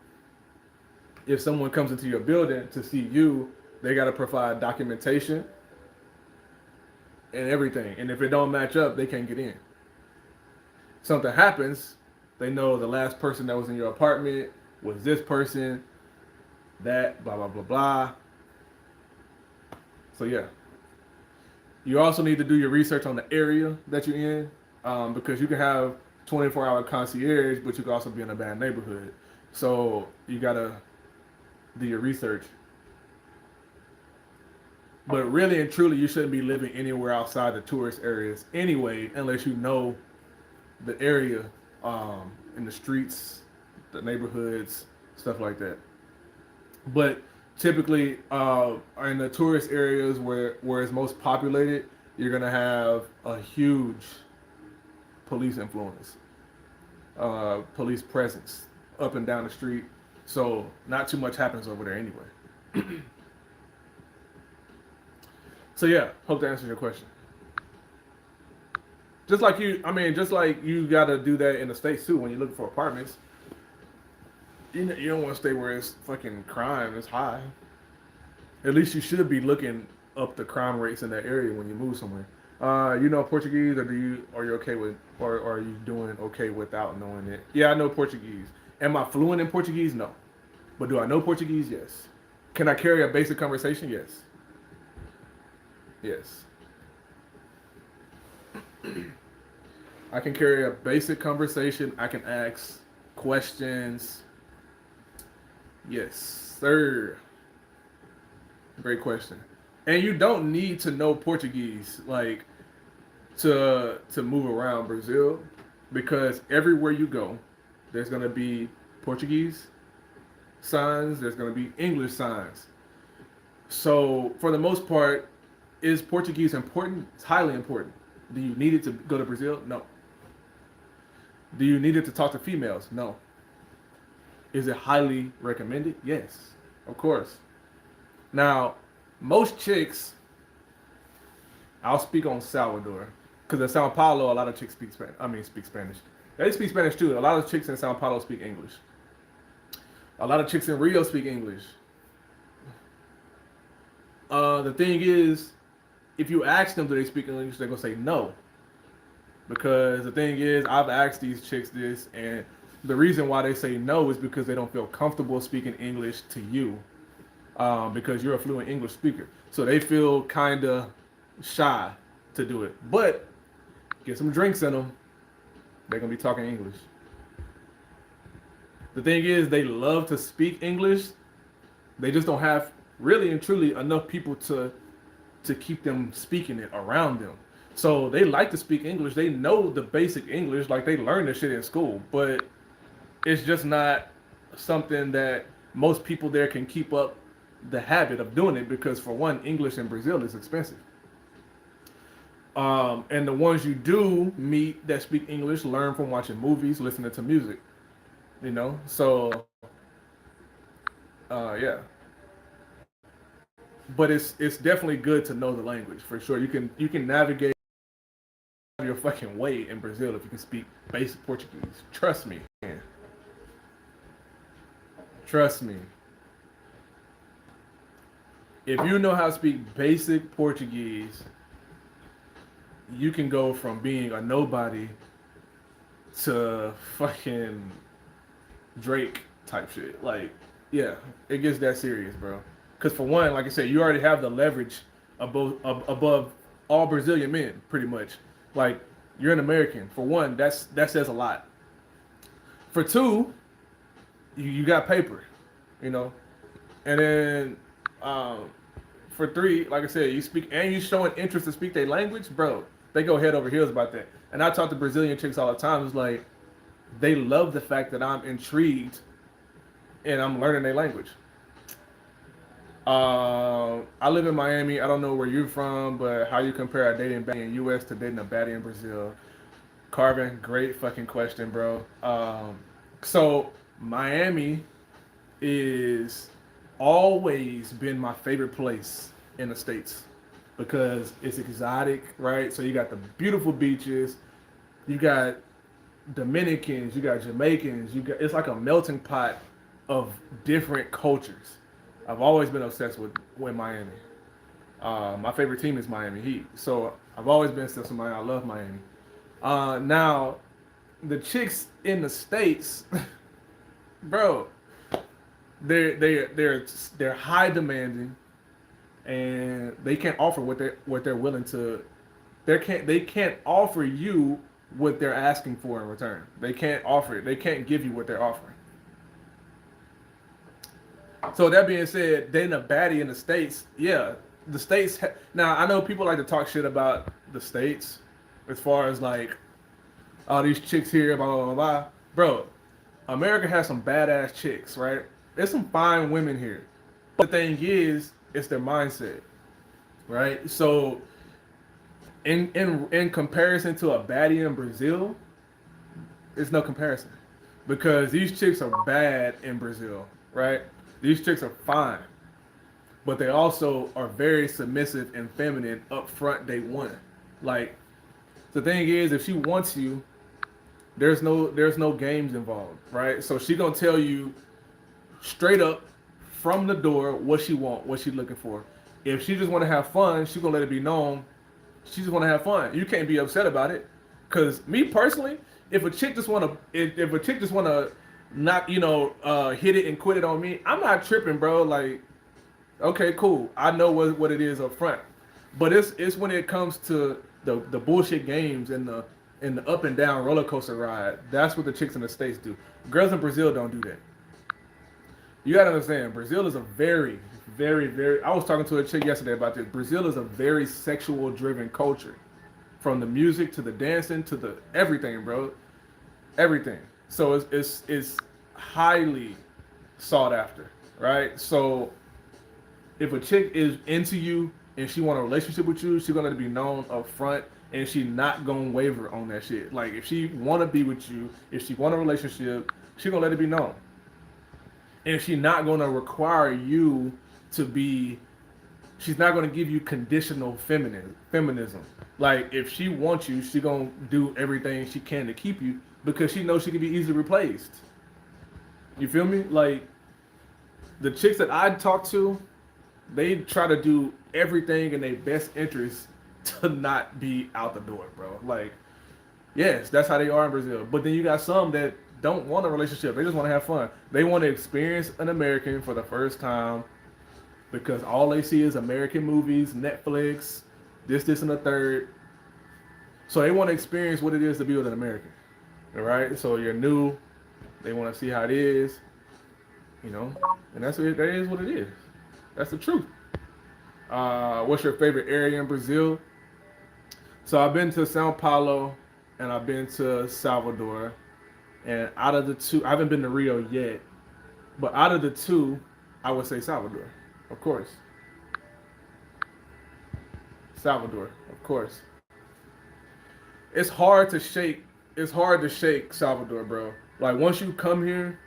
if someone comes into your building to see you, they got to provide documentation and everything. And if it don't match up, they can't get in. Something happens, they know the last person that was in your apartment was this person, that, blah, blah, blah, blah. So yeah. You also need to do your research on the area that you're in, because you can have 24-hour concierge, but you can also be in a bad neighborhood. So you got to do your research. But really and truly, you shouldn't be living anywhere outside the tourist areas anyway, unless you know the area, in the streets, the neighborhoods, stuff like that. But typically, in the tourist areas where it's most populated, you're gonna have a huge police influence, police presence up and down the street. So not too much happens over there anyway. So yeah, hope that answers your question. Just like you gotta do that in the States too when you're looking for apartments. You don't want to stay where it's fucking crime is high. At least you should be looking up the crime rates in that area when you move somewhere. You know Portuguese, or are you okay with, or are you doing okay without knowing it? Yeah, I know Portuguese. Am I fluent in Portuguese? No. But do I know Portuguese? Yes. Can I carry a basic conversation? Yes. Yes. I can carry a basic conversation. I can ask questions. Yes, sir. Great question. And you don't need to know Portuguese like to move around Brazil, because everywhere you go, there's gonna be Portuguese signs, there's gonna be English signs. So for the most part, is Portuguese important? It's highly important. Do you need it to go to Brazil? No. Do you need it to talk to females? No. Is it highly recommended? Yes, of course. Now, most chicks, I'll speak on Salvador, because in São Paulo, a lot of chicks speak Spanish. They speak Spanish too. A lot of chicks in São Paulo speak English. A lot of chicks in Rio speak English. The thing is, if you ask them do they speak English, they're gonna say no. Because the thing is, I've asked these chicks this, and the reason why they say no is because they don't feel comfortable speaking English to you, because you're a fluent English speaker. So they feel kind of shy to do it. But get some drinks in them, they're going to be talking English. The thing is, they love to speak English. They just don't have really and truly enough people to keep them speaking it around them. So they like to speak English. They know the basic English, like they learn this shit in school, but it's just not something that most people there can keep up the habit of doing it, because for one, English in Brazil is expensive. And the ones you do meet that speak English learn from watching movies, listening to music, so yeah. But it's definitely good to know the language for sure. You can navigate your fucking way in Brazil if you can speak basic Portuguese. Trust me, man. Trust me. If you know how to speak basic Portuguese, you can go from being a nobody to fucking Drake type shit. Like, yeah, it gets that serious, bro. Because for one, like I said, you already have the leverage above all Brazilian men, pretty much. Like, you're an American. For one, that says a lot. For two, you got paper, And then for three, like I said, you speak and you showing interest to speak their language, bro. They go head over heels about that. And I talk to Brazilian chicks all the time. It's like they love the fact that I'm intrigued and I'm learning their language. I live in Miami. I don't know where you're from, but how you compare a dating baddie in U.S. to dating a baddie in Brazil? Carvin, great fucking question, bro. So Miami is always been my favorite place in the States because it's exotic, right? So you got the beautiful beaches, you got Dominicans, you got Jamaicans, you got it's like a melting pot of different cultures. I've always been obsessed with Miami. My favorite team is Miami Heat, so I've always been obsessed with Miami. I love Miami. Now, the chicks in the States, bro, they're high demanding, and they can't offer what they're willing to. They can't offer you what they're asking for in return. They can't offer it. They can't give you what they're offering. So that being said, dating a baddie in the States, yeah, the States. Now I know people like to talk shit about the States, as far as like all these chicks here, blah blah blah blah. Bro, America has some badass chicks, right? There's some fine women here. The thing is, it's their mindset, right? So in comparison to a baddie in Brazil, it's no comparison because these chicks are bad in Brazil, right? These chicks are fine, but they also are very submissive and feminine up front day one. Like the thing is, if she wants you, there's no games involved, right? So she gonna tell you straight up from the door what she want, what she looking for. If she just want to have fun, she gonna let it be known she just want to have fun. You can't be upset about it. Cause me personally, if a chick just wanna if a chick just wanna not hit it and quit it on me, I'm not tripping, bro. Like, okay, cool. I know what it is up front. But it's when it comes to the bullshit games and the up and down roller coaster ride. That's what the chicks in the States do. Girls in Brazil don't do that. You gotta understand, Brazil is a very, very, very. I was talking to a chick yesterday about this. Brazil is a very sexual driven culture, from the music to the dancing to the everything, bro. Everything. So it's highly sought after, right? So if a chick is into you and she want a relationship with you, she's gonna be known up front, and she not gonna waver on that shit. Like if she wanna be with you, if she want a relationship, she gonna let it be known. And she's not gonna require you to be. She's not gonna give you conditional feminism. Like if she wants you, she gonna do everything she can to keep you because she knows she can be easily replaced. You feel me? Like the chicks that I talk to, they try to do everything in their best interest to not be out the door, bro. Like, yes, that's how they are in Brazil. But then you got some that don't want a relationship. They just want to have fun. They want to experience an American for the first time because all they see is American movies, Netflix, this, and the third. So they want to experience what it is to be with an American. All right? So you're new. They want to see how it is, and that is what it is. That's the truth. What's your favorite area in Brazil? So I've been to São Paulo and I've been to Salvador. And out of the two, I haven't been to Rio yet, but out of the two, I would say Salvador, of course. Salvador, of course. It's hard to shake. It's hard to shake Salvador, bro. Like once you come here,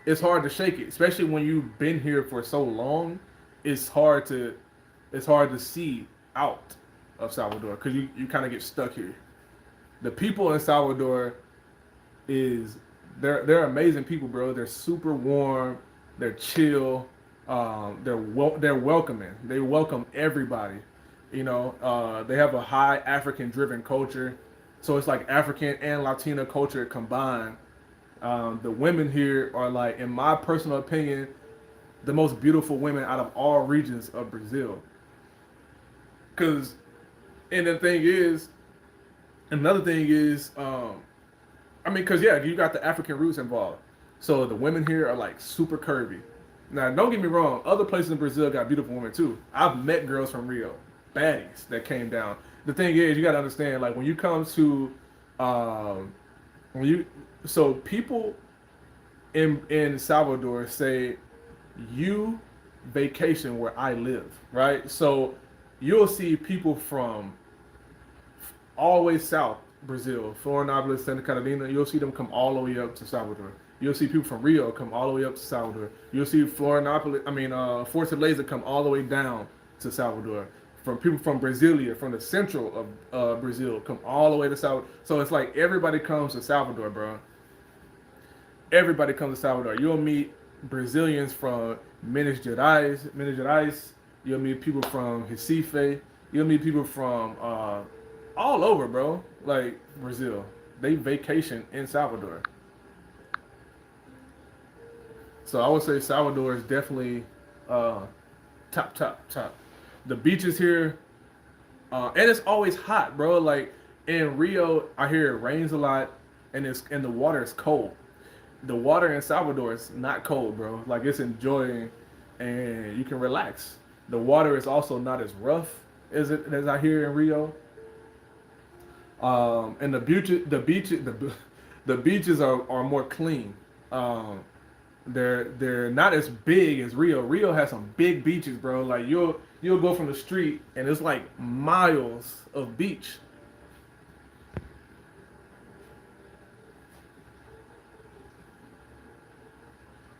it's hard to shake it, especially when you've been here for so long. It's hard to see out of Salvador because you kind of get stuck here. The people in Salvador they're amazing people, bro. They're super warm. They're chill. They're welcoming. They welcome everybody. They have a high African driven culture, so it's like African and Latina culture combined. The women here are like, in my personal opinion, the most beautiful women out of all regions of Brazil. And the thing is, another thing is, because yeah, you got the African roots involved. So the women here are like super curvy. Now, don't get me wrong, other places in Brazil got beautiful women too. I've met girls from Rio, baddies that came down. The thing is, you got to understand, like when you come to, so people in Salvador say you vacation where I live, right? So you'll see people from all the way south, Brazil, Florianópolis, Santa Catarina. You'll see them come all the way up to Salvador. You'll see people from Rio come all the way up to Salvador. You'll see Fortaleza come all the way down to Salvador. From people from Brasilia, from the central of Brazil, come all the way to Salvador. So it's like everybody comes to Salvador, bro. Everybody comes to Salvador. You'll meet Brazilians from Minas Gerais. You'll meet people from Recife. You'll meet people from all over, bro. Like Brazil, they vacation in Salvador. So I would say Salvador is definitely top. The beaches here, and it's always hot, bro. Like in Rio, I hear it rains a lot, and the water is cold. The water in Salvador is not cold, bro. Like it's enjoying, and you can relax. The water is also not as rough as I hear in Rio. And the beaches are more clean. They're not as big as Rio. Rio has some big beaches, bro. Like you'll go from the street and it's like miles of beach.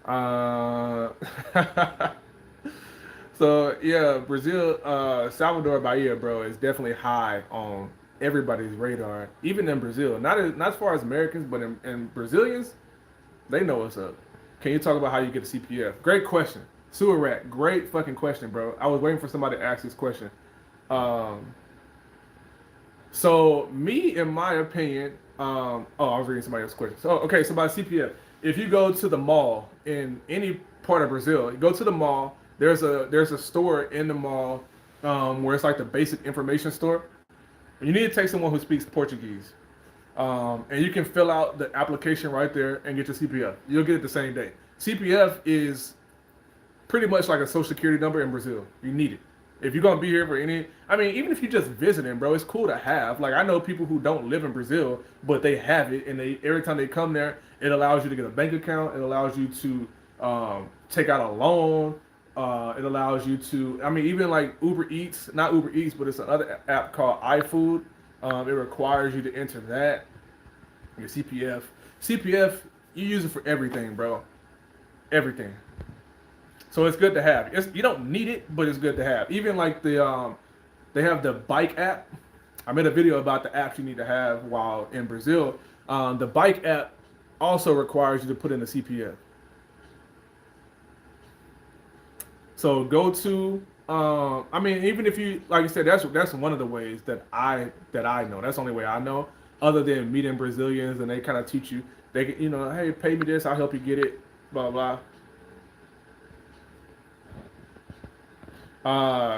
Uh, so yeah, Brazil, Salvador Bahia, bro, is definitely high on everybody's radar. Even in Brazil, not as far as Americans, but in Brazilians, they know what's up. Can you talk about how you get a CPF? Great question. Sewer rat, great fucking question, bro. I was waiting for somebody to ask this question. Um, so me, in my opinion, I was reading somebody else's question. So okay, so by CPF, if you go to the mall in any part of Brazil, you go to the mall. There's a store in the mall where it's like the basic information store. You need to take someone who speaks Portuguese. And you can fill out the application right there and get your CPF. You'll get it the same day. CPF is pretty much like a social security number in Brazil. You need it. If you're gonna be here for even if you're just visiting, bro, it's cool to have. Like I know people who don't live in Brazil, but they have it, and they every time they come there, it allows you to get a bank account. It allows you to take out a loan. It allows you to, even like Uber Eats, not Uber Eats, but it's another app called iFood. It requires you to enter that, your CPF. CPF, you use it for everything, bro. Everything. So it's good to have. You don't need it, but it's good to have. Even like they have the bike app. I made a video about the apps you need to have while in Brazil. The bike app also requires you to put in a CPF. So go to, even if you, like I said, that's one of the ways that I know. That's the only way I know, other than meeting Brazilians and they kind of teach you. They, hey, pay me this, I'll help you get it, blah blah.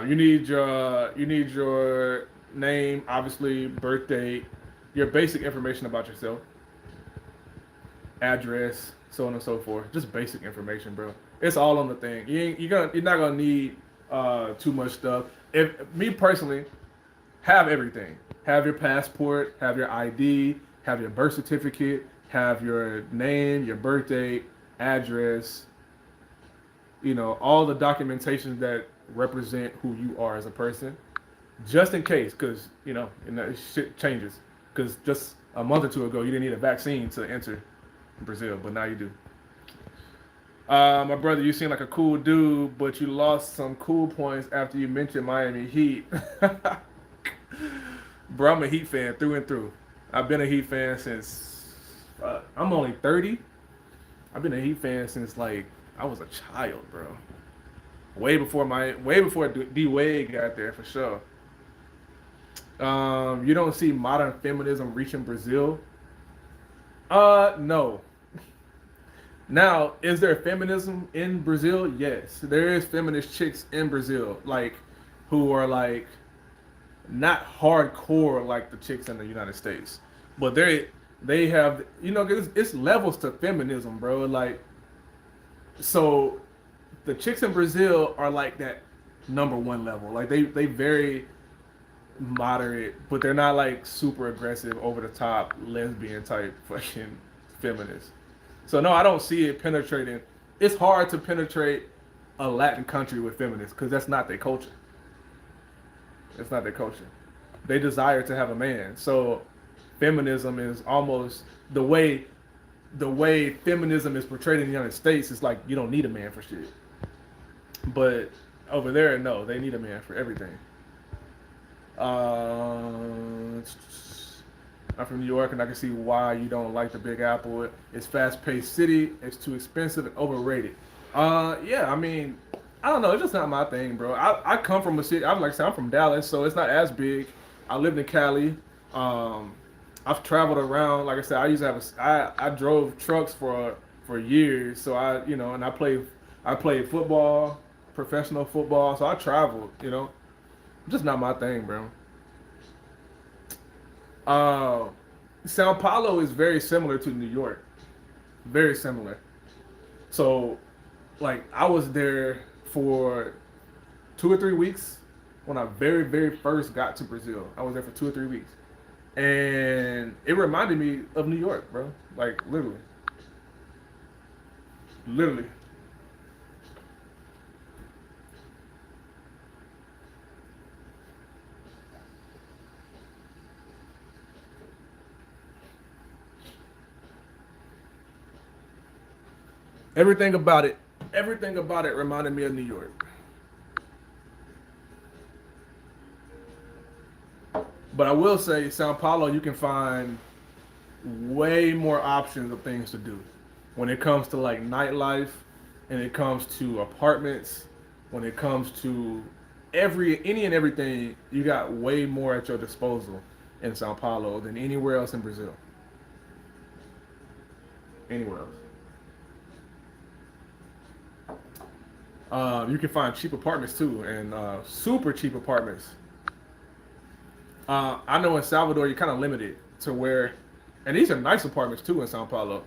You need your name, obviously, birth date, your basic information about yourself, address, so on and so forth. Just basic information, bro. It's all on the thing. You're not gonna need too much stuff. If me personally, have everything. Have your passport, have your ID, have your birth certificate, have your name, your birth date, address. All the documentation that represent who you are as a person, just in case, because shit changes. Because just a month or two ago, you didn't need a vaccine to enter Brazil, but now you do. My brother, you seem like a cool dude, but you lost some cool points after you mentioned Miami Heat. Bro, I'm a Heat fan through and through. I've been a Heat fan since I'm only 30. I've been a Heat fan since like I was a child, bro. Way before D Wade got there for sure. You don't see modern feminism reaching Brazil. No. Now, is there feminism in Brazil? Yes, there is feminist chicks in Brazil, like who are like not hardcore like the chicks in the United States, but they have it's levels to feminism, bro. Like, so the chicks in Brazil are like that number one level. Like they very moderate, but they're not like super aggressive, over the top, lesbian type fucking feminists. So no, I don't see it penetrating. It's hard to penetrate a Latin country with feminists because that's not their culture. It's not their culture. They desire to have a man. So feminism is almost the way feminism is portrayed in the United States is like you don't need a man for shit. But over there, no, they need a man for everything. Uh, I'm from New York, and I can see why you don't like the Big Apple. It's fast-paced city. It's too expensive and overrated. Yeah, I mean, I don't know. It's just not my thing, bro. I come from a city. I'm like I said, I'm from Dallas, so it's not as big. I lived in Cali. Um, I've traveled around. Like I said, I used to have I drove trucks for years. So and I played football, professional football. So I traveled. Just not my thing, bro. Uh, Sao Paulo is very similar to New York. Very similar. So, like, I was there for 2 or 3 weeks when I very, very first got to Brazil. I was there for 2 or 3 weeks. And it reminded me of New York, bro. Like, literally. Literally. Everything about it. Everything about it reminded me of New York. But I will say, Sao Paulo, you can find way more options of things to do when it comes to like nightlife, and it comes to apartments, when it comes to any and everything. You got way more at your disposal in Sao Paulo than anywhere else in Brazil. Anywhere else. You can find cheap apartments too, and super cheap apartments. I know in Salvador you're kind of limited to where, and these are nice apartments too in Sao Paulo,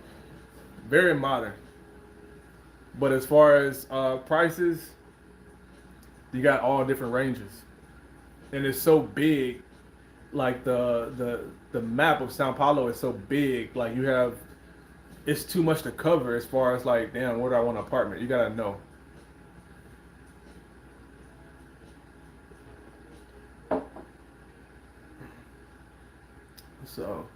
very modern. But as far as prices, you got all different ranges, and it's so big. Like the map of Sao Paulo is so big. Like it's too much to cover as far as like, damn, where do I want an apartment? You gotta know. So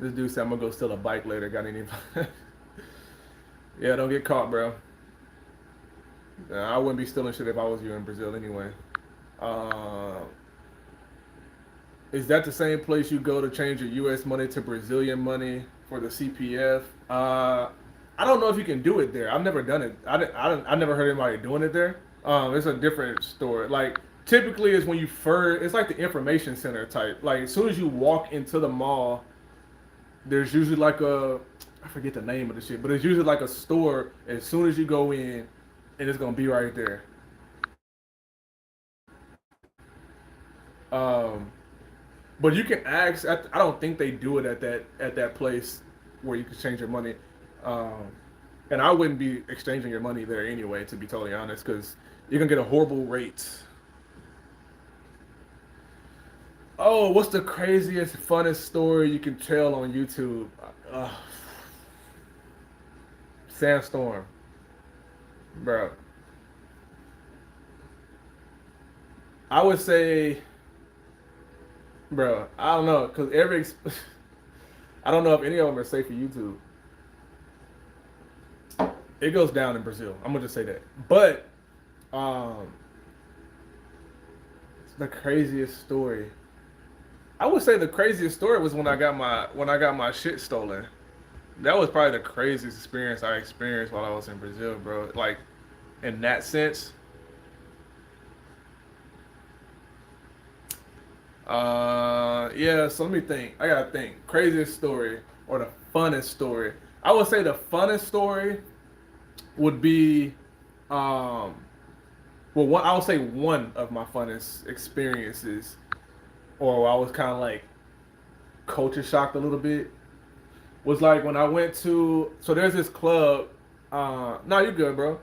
this dude said I'm gonna go steal a bike later. Got any? Yeah, don't get caught, bro. I wouldn't be stealing shit if I was you in Brazil anyway. Uh, is that the same place you go to change your U.S. money to Brazilian money for the CPF? I don't know if you can do it there. I've never done it. I never heard anybody doing it there. It's a different store. Like typically, is when you first. It's like the information center type. Like as soon as you walk into the mall, there's usually like I forget the name of the shit, but it's usually like a store as soon as you go in, and it's gonna be right there. Um, but you can ask. I don't think they do it at that place where you can change your money. Um, and I wouldn't be exchanging your money there anyway, to be totally honest, because you're gonna get a horrible rate. Oh, what's the craziest, funnest story you can tell on YouTube? Uh, Sandstorm, bro. I would say, bro. I don't know, cause I don't know if any of them are safe for YouTube. It goes down in Brazil. I'm gonna just say that. But um, the craziest story. I would say the craziest story was when I got my shit stolen. That was probably the craziest experience I experienced while I was in Brazil, bro. Like in that sense. Yeah. So let me think. I gotta think. Craziest story or the funnest story. I would say the funnest story would be, um, well, I would say one of my funnest experiences, or I was kind of like culture shocked a little bit, was like when I went to. So there's this club. No, you're good, bro.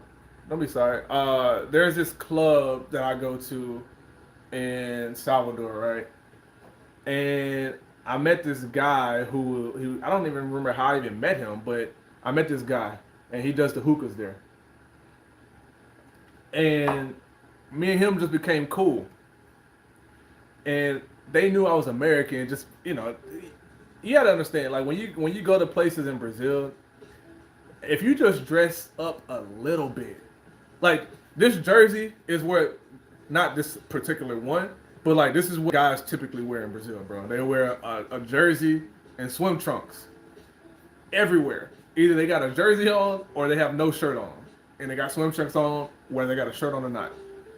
Don't be sorry. There's this club that I go to in Salvador, right? And I met this guy who I don't even remember how I even met him, but I met this guy and he does the hookahs there. And me and him just became cool. And they knew I was American. Just you gotta understand, like when you go to places in Brazil, if you just dress up a little bit, like this jersey is where, not this particular one, but like this is what guys typically wear in Brazil, bro. They wear a jersey and swim trunks everywhere. Either they got a jersey on or they have no shirt on, and they got swim trunks on whether they got a shirt on or not.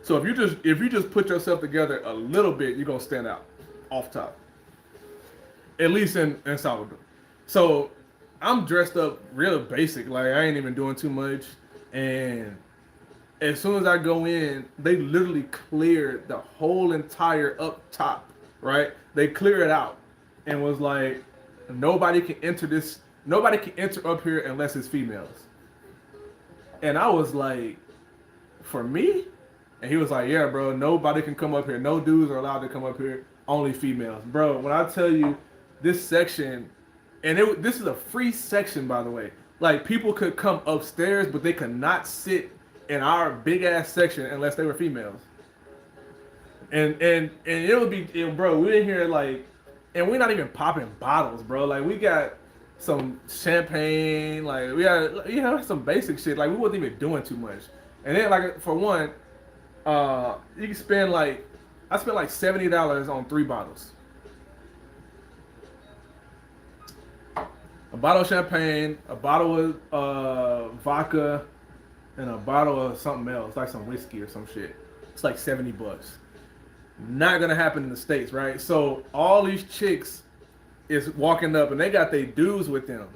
So if you just put yourself together a little bit, you're gonna stand out off top. At least in Salvador. So I'm dressed up real basic, like I ain't even doing too much. And as soon as I go in, they literally cleared the whole entire up top, right? They clear it out and was like, nobody can enter up here unless it's females. And I was like, for me? And he was like, yeah, bro, nobody can come up here. No dudes are allowed to come up here. Only females. Bro, when I tell you this section, and this is a free section, by the way. Like, people could come upstairs, but they could not sit in our big-ass section unless they were females. And it would be, bro, we in here, like, and we're not even popping bottles, bro. Like, we got some champagne. Like, we got, some basic shit. Like, we wasn't even doing too much. And then, like, for one, you can spend like, I spent like $70 on 3 bottles. A bottle of champagne, a bottle of vodka, and a bottle of something else, like some whiskey or some shit. It's like $70. Not gonna happen in the States, right? So all these chicks is walking up and they got their dudes with them.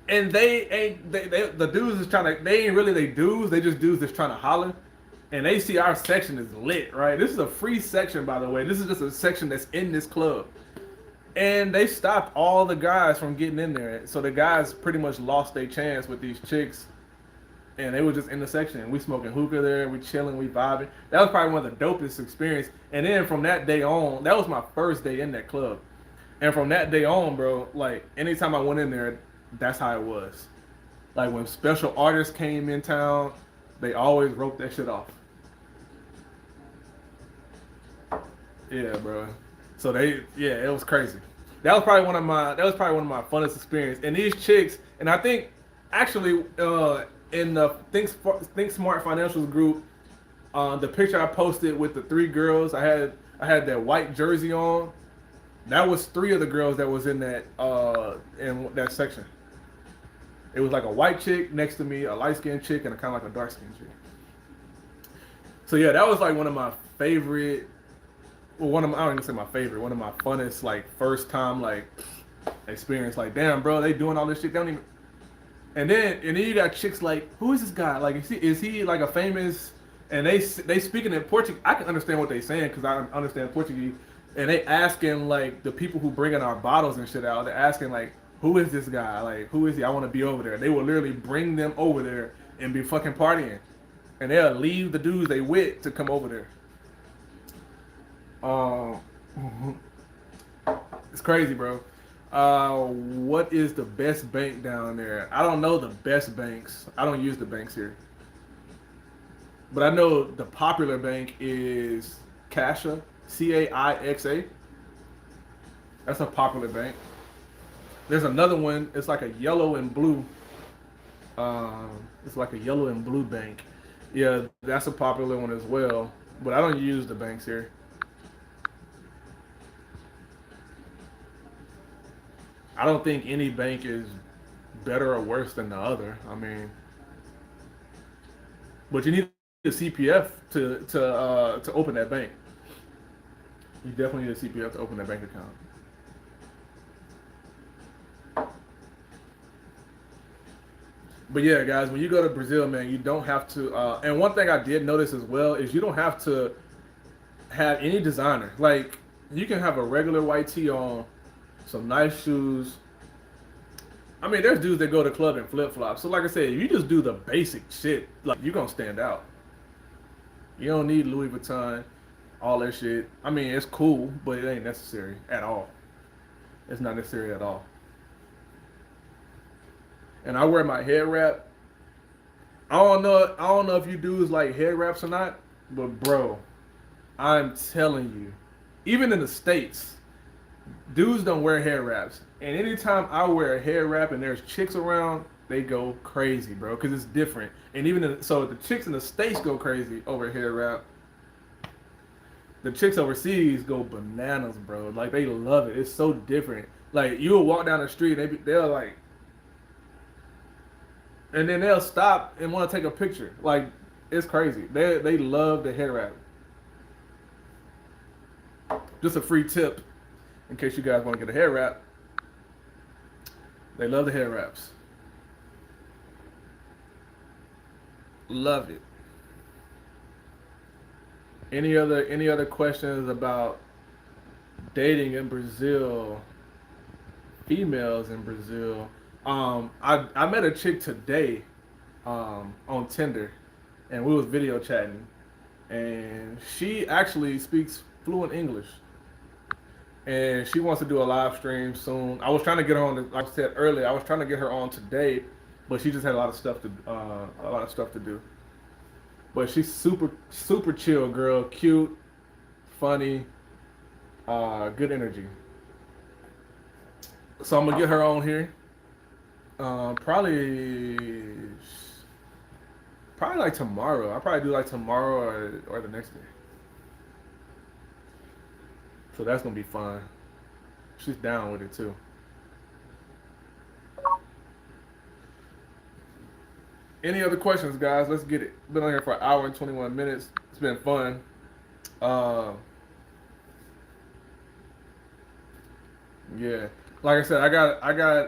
And the dudes is trying to, they ain't really they dudes, they just dudes that's trying to holler. And they see our section is lit, right? This is a free section, by the way. This is just a section that's in this club. And they stopped all the guys from getting in there. So the guys pretty much lost their chance with these chicks. And they were just in the section. We smoking hookah there, we chilling, we vibing. That was probably one of the dopest experiences. And then from that day on, that was my first day in that club. And from that day on, bro, like anytime I went in there, that's how it was. Like when special artists came in town, they always wrote that shit off. Yeah, bro. So it was crazy. That was probably one of my funnest experiences. And these chicks, and I think actually in the Think Smart Financials group, the picture I posted with the 3 girls, I had that white jersey on. That was 3 of the girls that was in that section. It was like a white chick next to me, a light skinned chick, and a kind of like a dark skinned chick. So yeah, that was like one of my favorite. Well, I don't even say my favorite. One of my funnest, like first time, like experience. Like, damn, bro, they doing all this shit. They don't even. And then you got chicks like, who is this guy? Like, is he like a famous? And they speaking in Portuguese. I can understand what they saying because I understand Portuguese. And they asking like the people who bringing our bottles and shit out. They're asking like, who is this guy? Like, who is he? I want to be over there. They will literally bring them over there and be fucking partying, and they'll leave the dudes they with to come over there. It's crazy, bro. What is the best bank down there? I don't know the best banks. I don't use the banks here. But I know the popular bank is Caixa, Caixa. That's a popular bank. There's another one. It's like a yellow and blue. It's like a yellow and blue bank. Yeah, that's a popular one as well. But I don't use the banks here. I don't think any bank is better or worse than the other. I mean, but you need a CPF to open that bank. You definitely need a CPF to open that bank account. But yeah, guys, when you go to Brazil, man, you don't have to. And one thing I did notice as well is you don't have to have any designer. Like, you can have a regular white tee on, some nice shoes. I mean, there's dudes that go to the club in flip-flops. So like I said, if you just do the basic shit, like, you're going to stand out. You don't need Louis Vuitton. all that shit. I mean, it's cool, but it ain't necessary at all. It's not necessary at all. And I wear my head wrap. I don't know. I don't know if you dudes like head wraps or not, but bro, I'm telling you, even in the States, dudes don't wear hair wraps. And anytime I wear a hair wrap and there's chicks around, they go crazy, bro, because it's different. And even so, the chicks in the States go crazy over hair wrap. The chicks overseas go bananas, bro. Like, they love it. It's so different. Like, you'll walk down the street, they'll like, and then they'll stop and want to take a picture. Like, it's crazy. They love the hair wrap. Just a free tip, in case you guys want to get a hair wrap. They love the hair wraps. Love it. Any other questions about dating in Brazil? Females in Brazil. I met a chick today, on Tinder, and we was video chatting, and she actually speaks fluent English, and she wants to do a live stream soon. I was trying to get her on, like I said earlier, I was trying to get her on today, but she just had a lot of stuff to do. But she's super chill girl, cute, funny, good energy. So I'm gonna get her on here. Probably like tomorrow. I'll probably do like tomorrow or the next day. So that's gonna be fun. She's down with it too. Any other questions, guys? Let's get it. Been on here for an hour and 21 minutes. It's been fun. Yeah. Like I said,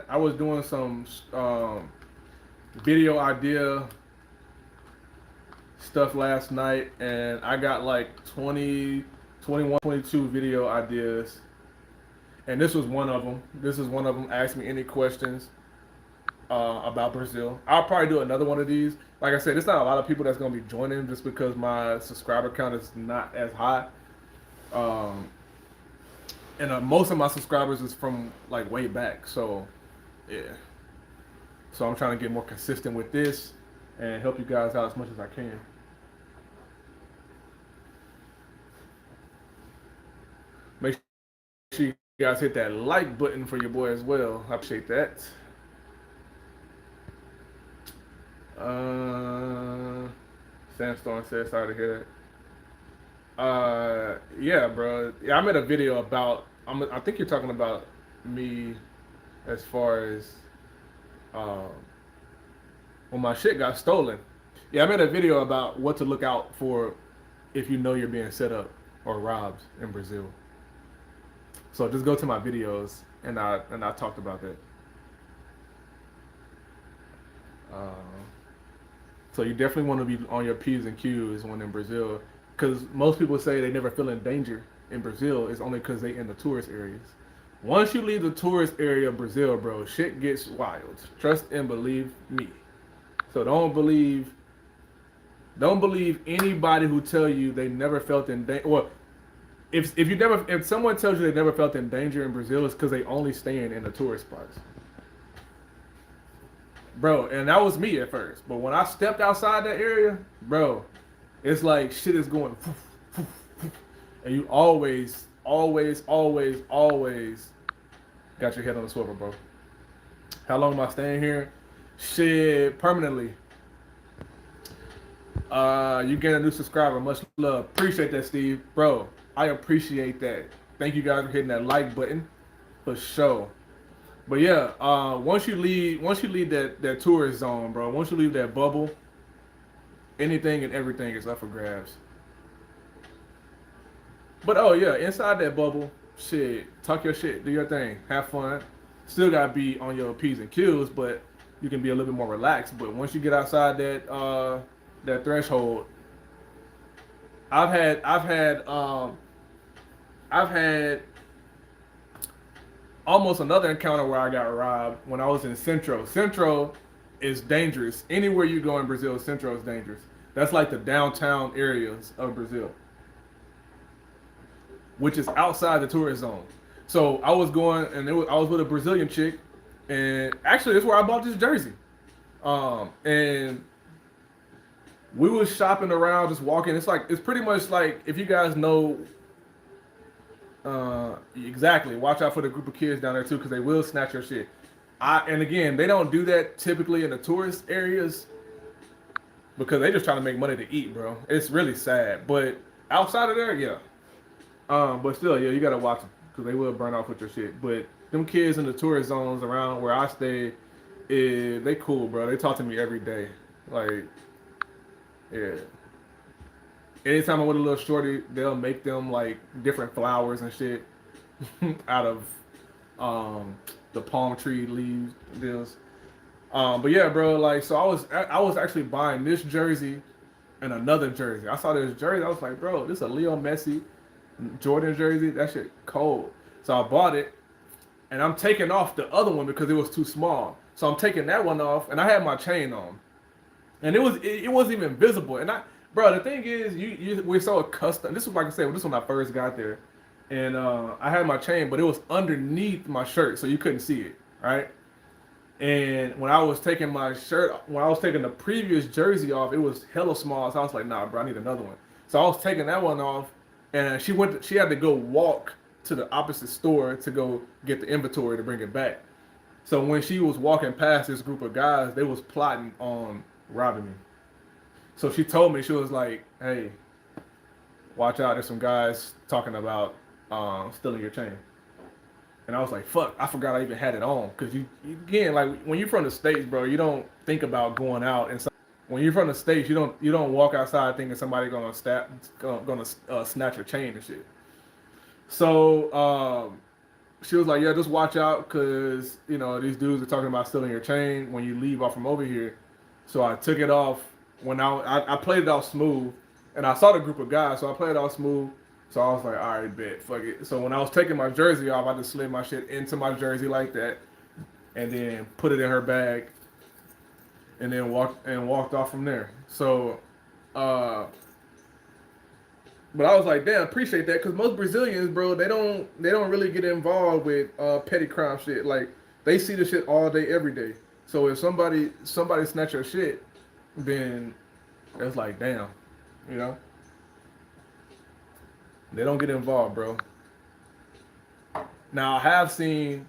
I was doing some video idea stuff last night, and I got like 20, 21, 22 video ideas. And this was one of them. Ask me any questions about Brazil. I'll probably do another one of these. Like I said, it's not a lot of people that's going to be joining just because my subscriber count is not as high. And most of my subscribers is from like way back. So, yeah. So I'm trying to get more consistent with this and help you guys out as much as I can. Make sure you guys hit that like button for your boy as well. I appreciate that. Sandstorm says, sorry to hear that. Yeah, bro. Yeah, I made a video about, I think you're talking about me as far as when my shit got stolen. Yeah, I made a video about what to look out for if you know you're being set up or robbed in Brazil. So just go to my videos and I talked about that. So you definitely want to be on your P's and Q's when in Brazil, because most people say they never feel in danger in Brazil. It's only because they in the tourist areas. Once you leave the tourist area of Brazil, bro, shit gets wild. Trust and believe me. So don't believe anybody who tell you they never felt in danger. Well, if someone tells you they never felt in danger in Brazil, it's because they only staying in the tourist spots. Bro, and that was me at first. But when I stepped outside that area, bro, it's like shit is going. And you always got your head on the swivel, bro. How long am I staying here? Shit, permanently. You get a new subscriber. Much love. Appreciate that, Steve. Bro, I appreciate that. Thank you guys for hitting that like button. For sure. But yeah, once you leave that tourist zone, bro, once you leave that bubble, anything and everything is up for grabs. But oh yeah, inside that bubble, shit, talk your shit, do your thing, have fun. Still gotta be on your P's and Q's, but you can be a little bit more relaxed. But once you get outside that threshold, I've had almost another encounter where I got robbed when I was in Centro. Centro is dangerous. Anywhere you go in Brazil, Centro is dangerous. That's like the downtown areas of Brazil. which is outside the tourist zone. So I was going, and I was with a Brazilian chick, and actually that's where I bought this jersey. And we was shopping around, just walking. It's pretty much like if you guys know exactly. Watch out for the group of kids down there too, because they will snatch your shit. And again, they don't do that typically in the tourist areas because they just trying to make money to eat, bro. It's really sad, but outside of there, yeah. But still, yeah, you gotta watch them because they will burn off with your shit. But them kids in the tourist zones around where I stay, they cool, bro. They talk to me every day, like, yeah. Anytime I'm with a little shorty, they'll make them like different flowers and shit out of the palm tree leaves deals. But yeah, bro, like so I was actually buying this jersey and another jersey. I saw this jersey, I was like, bro, this is a Leo Messi Jordan jersey. That shit cold. So I bought it and I'm taking off the other one because it was too small. So I'm taking that one off and I had my chain on. And it wasn't even visible. And bro, the thing is, we're so accustomed. This was like I said, this was when I first got there, and I had my chain, but it was underneath my shirt, so you couldn't see it, right? And when I was taking the previous jersey off, it was hella small. So I was like, nah, bro, I need another one. So I was taking that one off, and she had to go walk to the opposite store to go get the inventory to bring it back. So when she was walking past this group of guys, they was plotting on robbing me. So she told me, she was like, hey, watch out, there's some guys talking about stealing your chain. And I was like, fuck, I forgot I even had it on. Because again, like when you're from the States, bro, you don't think about going out. And when you're from the States, you don't walk outside thinking somebody gonna snatch your chain and shit. So she was like, yeah, just watch out because, these dudes are talking about stealing your chain when you leave off from over here. So I took it off. When I played it off smooth, and I saw the group of guys, so I played it off smooth. So I was like, all right, bet, fuck it. So when I was taking my jersey off, I just slid my shit into my jersey like that, and then put it in her bag, and then walked off from there. So, but I was like, damn, appreciate that, because most Brazilians, bro, they don't really get involved with petty crime shit. Like they see the shit all day, every day. So if somebody snatch your shit, then it's like, damn, they don't get involved, bro. Now I have seen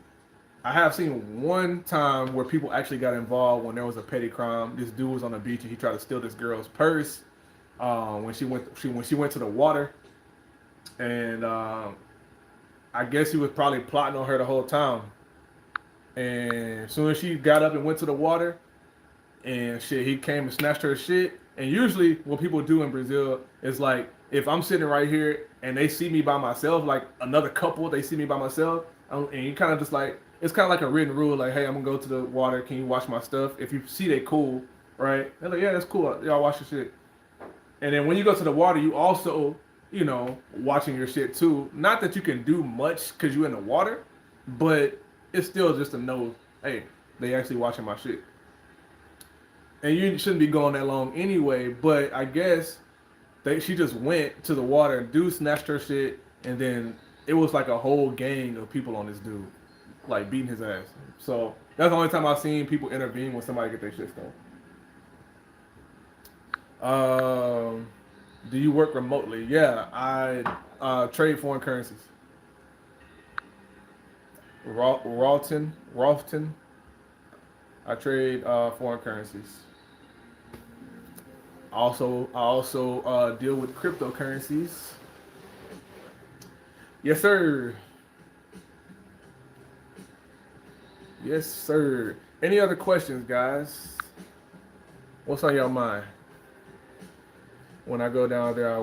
one time where people actually got involved when there was a petty crime. This dude was on the beach and he tried to steal this girl's purse when she went to the water, and I guess he was probably plotting on her the whole time. And as soon as she got up and went to the water, and shit, he came and snatched her shit. And usually what people do in Brazil is like, if I'm sitting right here and they see me by myself, like another couple, they see me by myself, and you kind of just like, it's kind of like a written rule, like, hey, I'm gonna go to the water, can you wash my stuff? If you see they cool, right? They're like, yeah, that's cool, y'all wash your shit. And then when you go to the water, you also, watching your shit too. Not that you can do much because you're in the water, but it's still just to know, hey, they actually watching my shit. And you shouldn't be going that long anyway, but I guess she just went to the water and dude snatched her shit, and then it was like a whole gang of people on this dude, like beating his ass. So that's the only time I've seen people intervene when somebody get their shit stolen. Do you work remotely? Yeah, I trade foreign currencies. Ralston. I trade foreign currencies. I also deal with cryptocurrencies. Yes, sir. Yes, sir. Any other questions, guys? What's on your mind? When I go down there,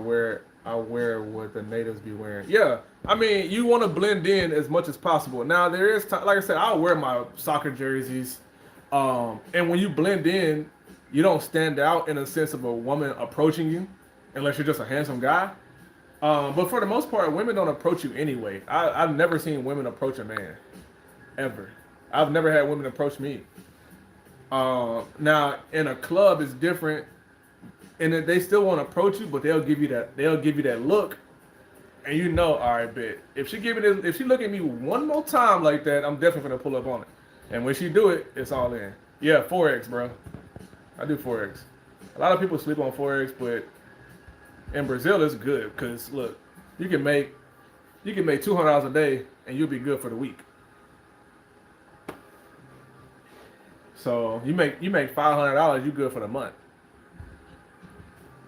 I wear what the natives be wearing. Yeah, I mean, you want to blend in as much as possible. Now, there is time, like I said, I'll wear my soccer jerseys. And when you blend in, you don't stand out in a sense of a woman approaching you, unless you're just a handsome guy. But for the most part, women don't approach you anyway. I've never seen women approach a man, ever. I've never had women approach me. Now, in a club, it's different, and they still want to approach you, but they'll give you that look, And you know, all right, bet if she give me this, if she look at me one more time like that, I'm definitely gonna pull up on it. And when she do it, it's all in. Yeah, forex, bro. I do forex. A lot of people sleep on forex, but in Brazil it's good because look, you can make $200 a day and you'll be good for the week. So you make $500, you good for the month.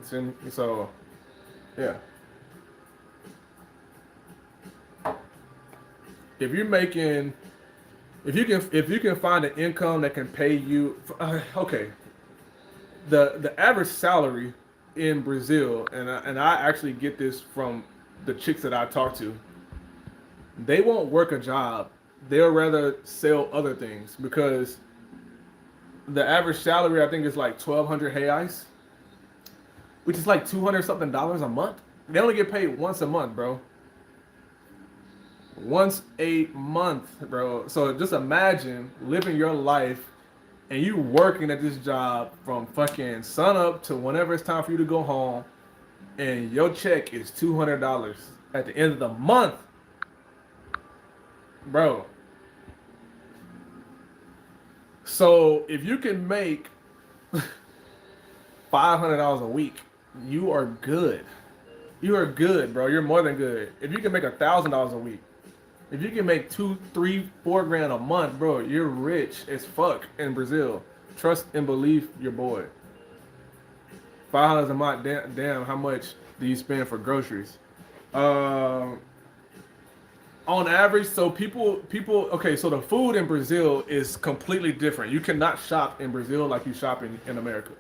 So yeah, if you're making if you can find an income that can pay you okay, the average salary in Brazil, and I actually get this from the chicks that I talk to, they won't work a job. They'll rather sell other things because the average salary I think is like 1,200 reais, which is like 200 something dollars a month. They only get paid once a month, bro. Once a month, bro. So just imagine living your life and you working at this job from fucking sun up to whenever it's time for you to go home, and your check is $200 at the end of the month, bro. So if you can make $500 a week, you are good. You are good, bro. You're more than good. If you can make $1,000 a week, if you can make 2, 3, 4 grand a month, bro, you're rich as fuck in Brazil. Trust and believe your boy. $5 a month, damn, how much do you spend for groceries? On average, so people, okay, so the food in Brazil is completely different. You cannot shop in Brazil like you shop in America,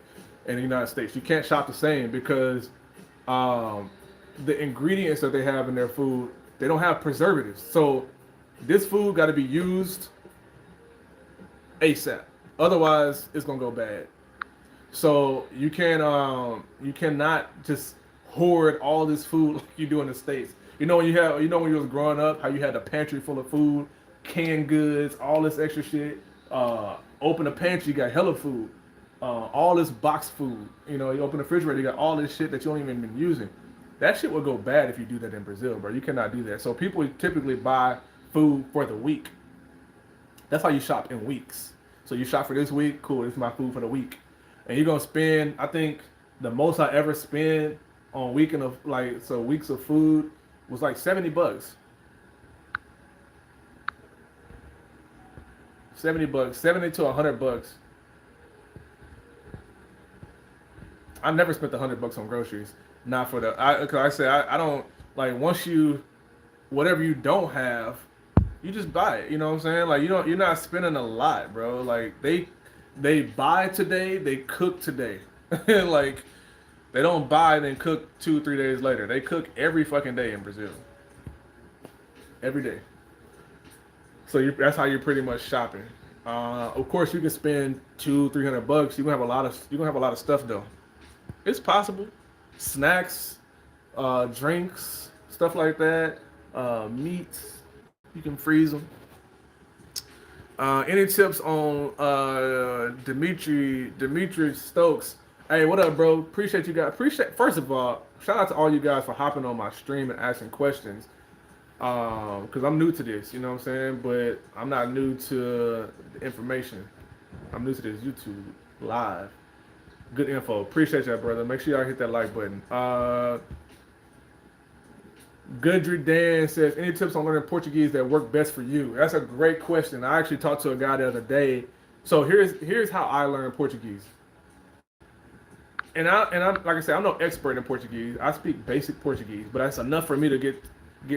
in the United States. You can't shop the same because the ingredients that they have in their food, they don't have preservatives. So this food got to be used ASAP. Otherwise, it's gonna go bad. So you cannot just hoard all this food like you do in the States. When you was growing up, how you had a pantry full of food, canned goods, all this extra shit. Open a pantry, you got hella food. All this box food. You open the refrigerator, you got all this shit that you don't even been using. That shit will go bad if you do that in Brazil, bro. You cannot do that. So people typically buy food for the week. That's how you shop in weeks. So you shop for this week, cool, this is my food for the week. And you're gonna spend, I think the most I ever spent on weeks of food was like $70. $70, 70 to $100. I never spent $100 on groceries. Not for cause I said I don't like whatever you don't have, you just buy it. You know what I'm saying? Like you're not spending a lot, bro. Like they buy today, they cook today. Like they don't buy and then cook 2-3 days later. They cook every fucking day in Brazil. Every day. So that's how you're pretty much shopping. Of course, you can spend $200-300. You're gonna have a lot of stuff though. It's possible. Snacks, drinks, stuff like that. Meats, you can freeze them. Any tips on Dimitri Stokes? Hey, what up, bro? Appreciate you guys. First of all, shout out to all you guys for hopping on my stream and asking questions. Because I'm new to this, you know what I'm saying? But I'm not new to the information. I'm new to this YouTube live. Good info. Appreciate that, brother. Make sure y'all hit that like button. Gundry Dan says, any tips on learning Portuguese that work best for you? That's a great question. I actually talked to a guy the other day. So here's how I learned Portuguese. And I'm like I said, I'm no expert in Portuguese. I speak basic Portuguese, but that's enough for me to get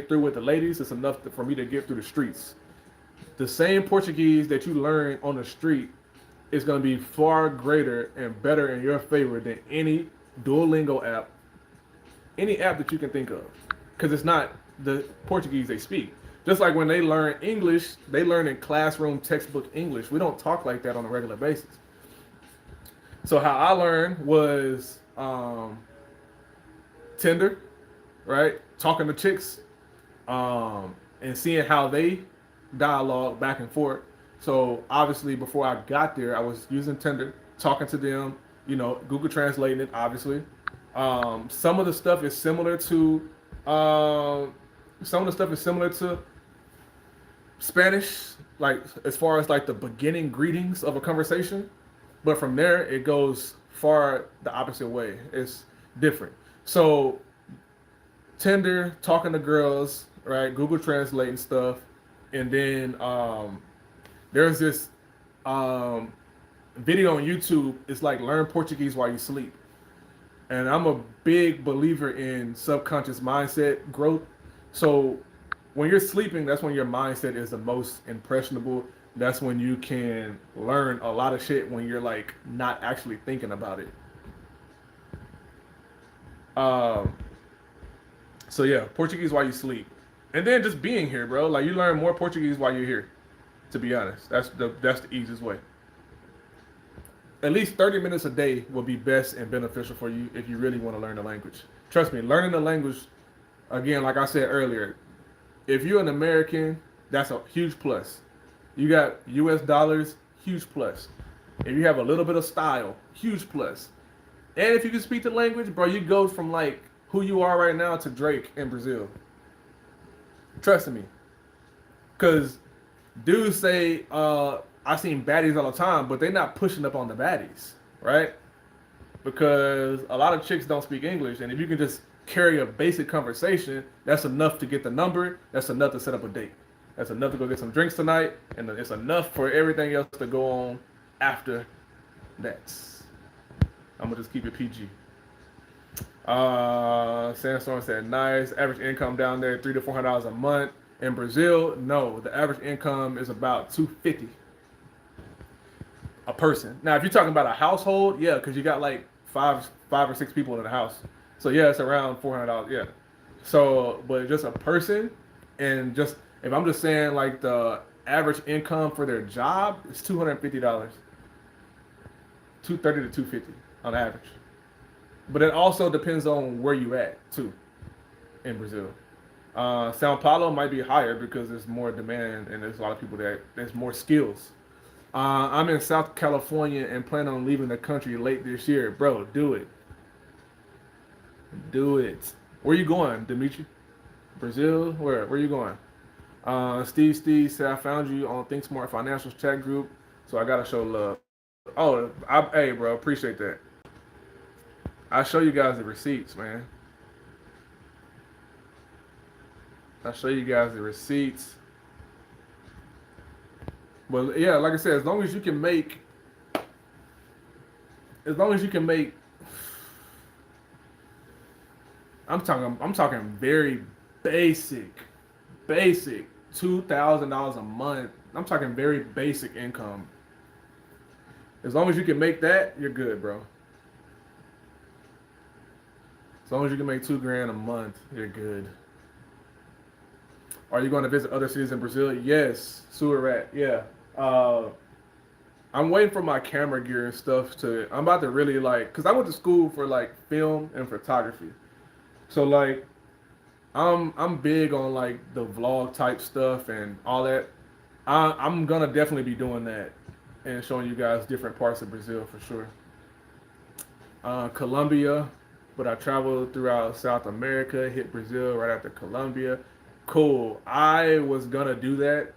through with the ladies. It's enough for me to get through the streets. The same Portuguese that you learn on the street is going to be far greater and better in your favor than any Duolingo app, any app that you can think of, because it's not the Portuguese they speak. Just like when they learn English, they learn in classroom textbook English. We don't talk like that on a regular basis. So how I learned was Tinder, right? Talking to chicks, and seeing how they dialogue back and forth. So obviously before I got there, I was using Tinder, talking to them, Google translating it, obviously. Some of the stuff is similar to Um, some of the stuff is similar to Spanish, like as far as like the beginning greetings of a conversation, but from there it goes far the opposite way. It's different. So Tinder, talking to girls, right? Google Translate and stuff, and then there's this um, video on YouTube. It's like learn Portuguese while you sleep, and I'm a big believer in subconscious mindset growth. So when you're sleeping, that's when your mindset is the most impressionable. That's when you can learn a lot of shit when you're like not actually thinking about it. Um, so yeah, Portuguese while you sleep, and then just being here, bro. Like you learn more Portuguese while you're here. To be honest, that's the easiest way. At least 30 minutes a day will be best and beneficial for you if you really want to learn the language. Trust me, learning the language, again, like I said earlier, if you're an American, that's a huge plus. You got US dollars, huge plus. If you have a little bit of style, huge plus. And if you can speak the language, bro, you go from like who you are right now to Drake in Brazil. Trust me. Because dudes say, I seen baddies all the time, but they're not pushing up on the baddies, right? Because a lot of chicks don't speak English, and if you can just carry a basic conversation, that's enough to get the number. That's enough to set up a date. That's enough to go get some drinks tonight, and it's enough for everything else to go on after that. I'm gonna just keep it PG. Sandstorm said nice. Average income down there $300 to $400 a month. In Brazil, no. The average income is about $250 a person. Now, if you're talking about a household, yeah, because you got like five or six people in the house. So yeah, it's around $400. Yeah. So, but just a person, and just if I'm just saying like the average income for their job is $250, $230 to $250 on average. But it also depends on where you at too in Brazil. Sao Paulo might be higher because there's more demand and there's a lot of people there's more skills. I'm in South California and plan on leaving the country late this year. Bro, do it. Do it. Where you going, Dimitri? Brazil? Where you going? Steve said I found you on Think Smart Financials chat group, so I gotta show love. Oh, hey, bro, appreciate that. I'll show you guys the receipts, man. I'll show you guys the receipts. Well, yeah, like I said, as long as you can make, I'm talking very basic, $2,000 a month. I'm talking very basic income. As long as you can make that, you're good, bro. As long as you can make $2,000 a month, you're good. Are you going to visit other cities in Brazil? Yes, Sewer Rat. Yeah. I'm waiting for my camera gear and stuff to. I'm about to really like, cause I went to school for like film and photography, so like, I'm big on like the vlog type stuff and all that. I'm gonna definitely be doing that and showing you guys different parts of Brazil for sure. Colombia, but I traveled throughout South America, hit Brazil right after Colombia. Cool. I was gonna do that.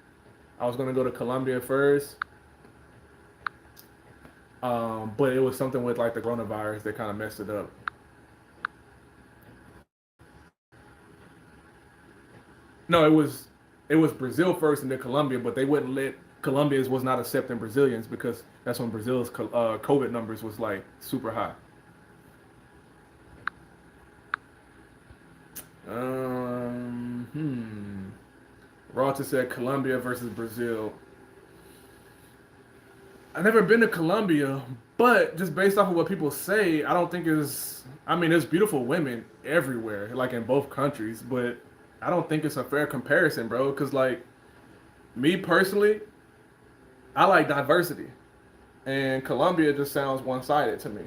I was gonna go to Colombia first, but it was something with like the coronavirus that kind of messed it up. No, it was Brazil first and then Colombia, but they wouldn't let Colombians was not accepting Brazilians because that's when Brazil's COVID numbers was like super high. Ralton said Colombia versus Brazil. I've never been to Colombia, but just based off of what people say, I don't think it's. I mean, there's beautiful women everywhere, like in both countries, but I don't think it's a fair comparison, bro. Because like me personally, I like diversity, and Colombia just sounds one-sided to me.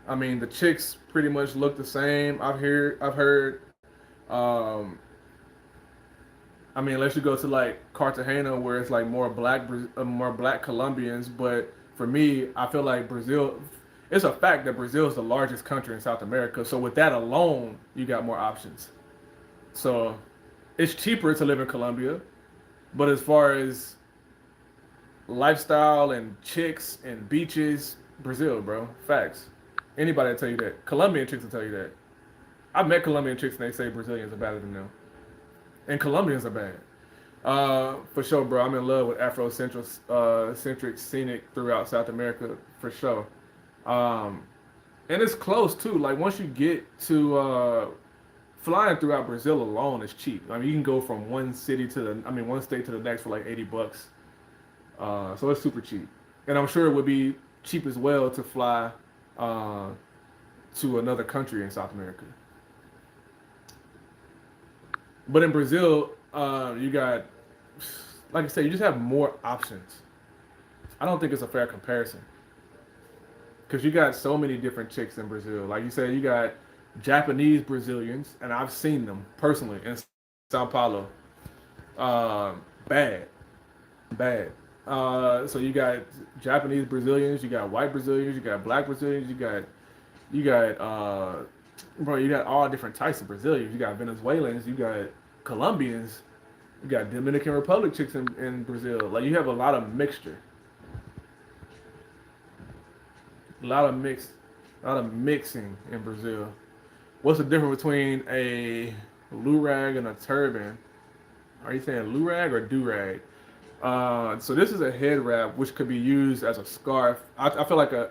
I mean, the chicks pretty much look the same. I've heard. Um, I mean, unless you go to like Cartagena, where it's like more black Colombians. But for me, I feel like Brazil. It's a fact that Brazil is the largest country in South America. So with that alone, you got more options. So it's cheaper to live in Colombia, but as far as lifestyle and chicks and beaches, Brazil, bro. Facts. Anybody will tell you that. Colombian chicks will tell you that. I've met Colombian chicks and they say Brazilians are better than them. And Colombians are bad. For sure, bro. I'm in love with Afrocentric scenic throughout South America, for sure. Um, and it's close too. Like once you get to flying throughout Brazil alone is cheap. I mean, you can go from one state to the next for like $80. So it's super cheap, and I'm sure it would be cheap as well to fly uh, to another country in South America. But in Brazil, you got, like I said, you just have more options. I don't think it's a fair comparison because you got so many different chicks in Brazil. Like you said, you got Japanese Brazilians, and I've seen them personally in São Paulo. Bad, bad. So you got Japanese Brazilians, you got white Brazilians, you got black Brazilians, you got bro, you got all different types of Brazilians. You got Venezuelans, you got Colombians, you got Dominican Republic chicks in Brazil. Like you have a lot of mixture, a lot of mixing in Brazil. What's the difference between a lurag and a turban? Are you saying lurag or durag? So this is a head wrap which could be used as a scarf. I feel like a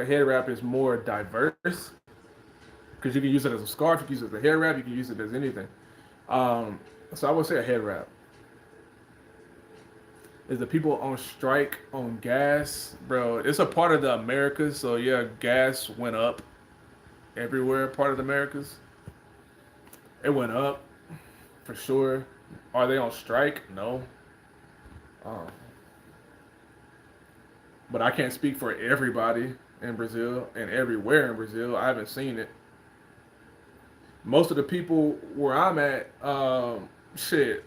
head wrap is more diverse because you can use it as a scarf, you can use it as a head wrap, you can use it as anything. So I would say a head wrap. Is the people on strike on gas, bro? It's a part of the Americas, so yeah, gas went up everywhere. Part of the Americas, it went up for sure. Are they on strike? No. Um, but I can't speak for everybody in Brazil and everywhere in Brazil. I haven't seen it. Most of the people where I'm at,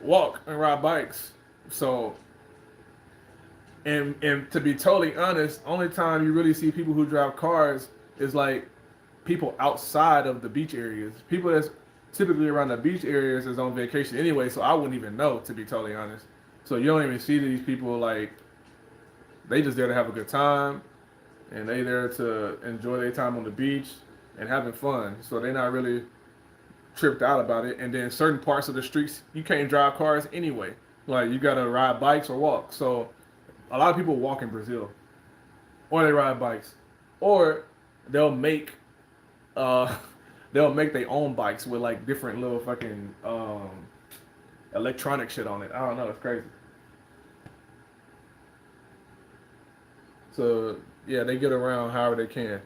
walk and ride bikes. So, and to be totally honest, only time you really see people who drive cars is like people outside of the beach areas. People that's typically around the beach areas is on vacation anyway, so I wouldn't even know, to be totally honest. So you don't even see these people like they just there to have a good time and they there to enjoy their time on the beach and having fun. So they're not really tripped out about it. And then certain parts of the streets you can't drive cars anyway. Like you gotta ride bikes or walk. So a lot of people walk in Brazil, or they ride bikes, or they'll make uh, they'll make their own bikes with like different little fucking electronic shit on it. I don't know, it's crazy. So yeah, they get around however they can.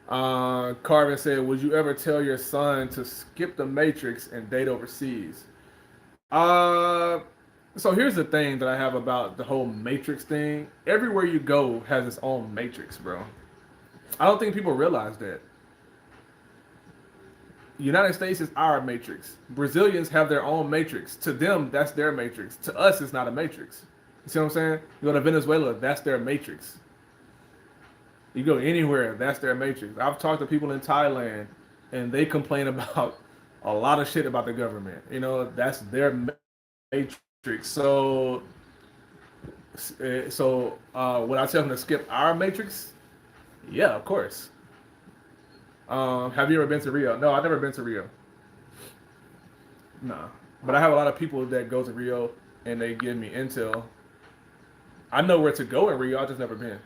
Carvin said, "Would you ever tell your son to skip the Matrix and date overseas?" Uh, so here's the thing that I have about the whole Matrix thing. Everywhere you go has its own Matrix, bro. I don't think people realize that. United States is our Matrix. Brazilians have their own Matrix. To them, that's their Matrix. To us, it's not a Matrix. You see what I'm saying? You go to Venezuela, that's their Matrix. You go anywhere, that's their Matrix. I've talked to people in Thailand, and they complain about a lot of shit about the government. You know, that's their Matrix. Would I tell them to skip our Matrix? Yeah, of course. Have you ever been to Rio? No, I've never been to Rio. No, but I have a lot of people that go to Rio, and they give me intel. I know where to go in Rio. I just never been.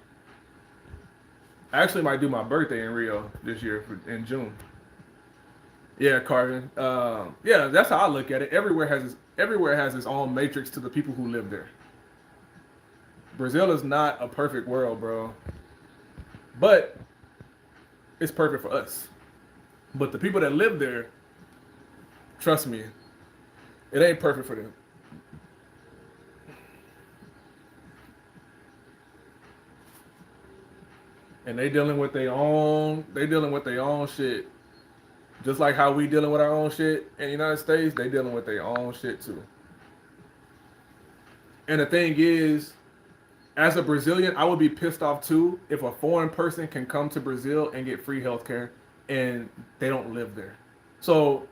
I actually might do my birthday in Rio this year in June. Yeah, Carvin. Yeah, that's how I look at it. Everywhere has its own matrix to the people who live there. Brazil is not a perfect world, bro, but it's perfect for us. But the people that live there, trust me, it ain't perfect for them. And they dealing with their own shit. Just like how we dealing with our own shit in the United States, they dealing with their own shit too. And the thing is, as a Brazilian, I would be pissed off too if a foreign person can come to Brazil and get free healthcare and they don't live there. So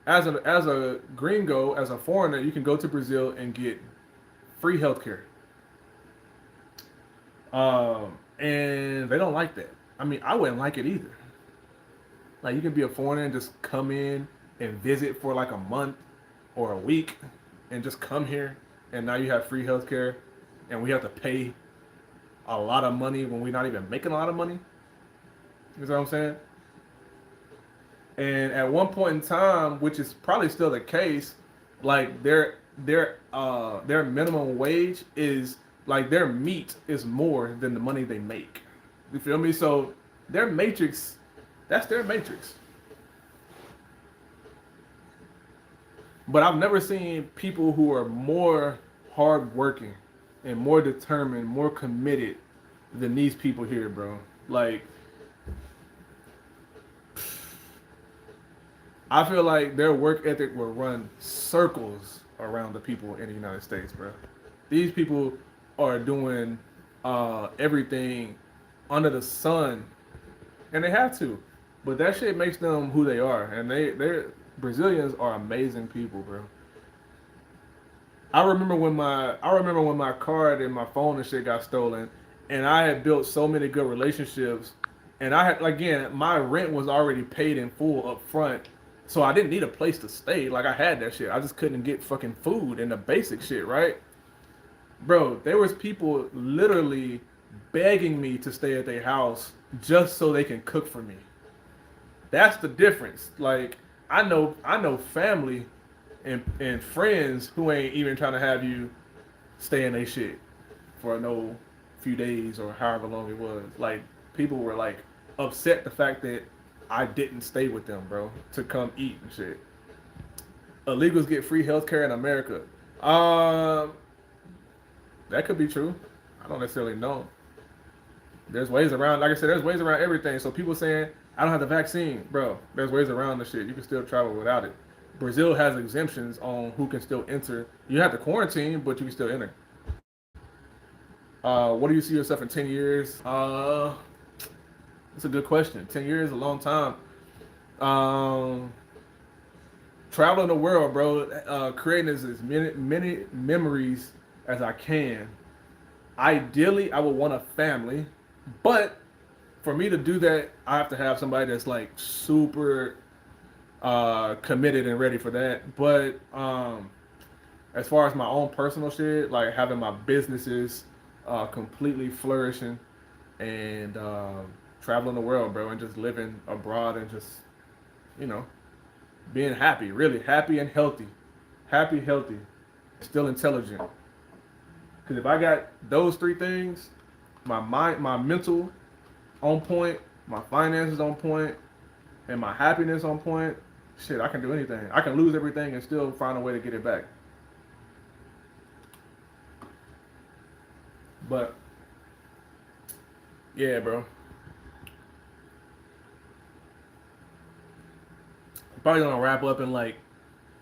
as a gringo, as a foreigner, you can go to Brazil and get free healthcare. And they don't like that. I mean, I wouldn't like it either. Like you can be a foreigner and just come in and visit for like a month or a week and just come here and now you have free healthcare and we have to pay a lot of money when we're not even making a lot of money. You know what I'm saying? And at one point in time, which is probably still the case, like their minimum wage is like their meat is more than the money they make. You feel me? So their matrix, that's their matrix. But I've never seen people who are more hardworking and more determined, more committed than these people here, bro. Like I feel like their work ethic will run circles around the people in the United States, bro. These people are doing everything under the sun, and they have to. But that shit makes them who they are, and they Brazilians are amazing people, bro. I remember when my card and my phone and shit got stolen, and I had built so many good relationships, and I had again my rent was already paid in full up front, so I didn't need a place to stay. Like I had that shit. I just couldn't get fucking food and the basic shit, right? Bro, there was people literally begging me to stay at their house just so they can cook for me. That's the difference. Like I know family and friends who ain't even trying to have you stay in their shit for no few days or however long it was. Like people were like upset the fact that I didn't stay with them, bro, to come eat and shit. Illegals get free healthcare in America. Um, that could be true. I don't necessarily know. There's ways around. Like I said, there's ways around everything. So people saying I don't have the vaccine, bro. There's ways around the shit. You can still travel without it. Brazil has exemptions on who can still enter. You have to quarantine, but you can still enter. What do you see yourself in 10 years? It's a good question. 10 years, a long time. Um, Traveling the world, bro. Creating as many memories as I can. Ideally, I would want a family, but for me to do that, I have to have somebody that's like super committed and ready for that. But as far as my own personal shit, like having my businesses completely flourishing and traveling the world, bro, and just living abroad and just you know being happy, really happy and healthy, healthy, still intelligent. Because if I got those three things, my mind, my mental on point, my finances on point, and my happiness on point, shit, I can do anything. I can lose everything and still find a way to get it back. But yeah, bro. Probably gonna wrap up in like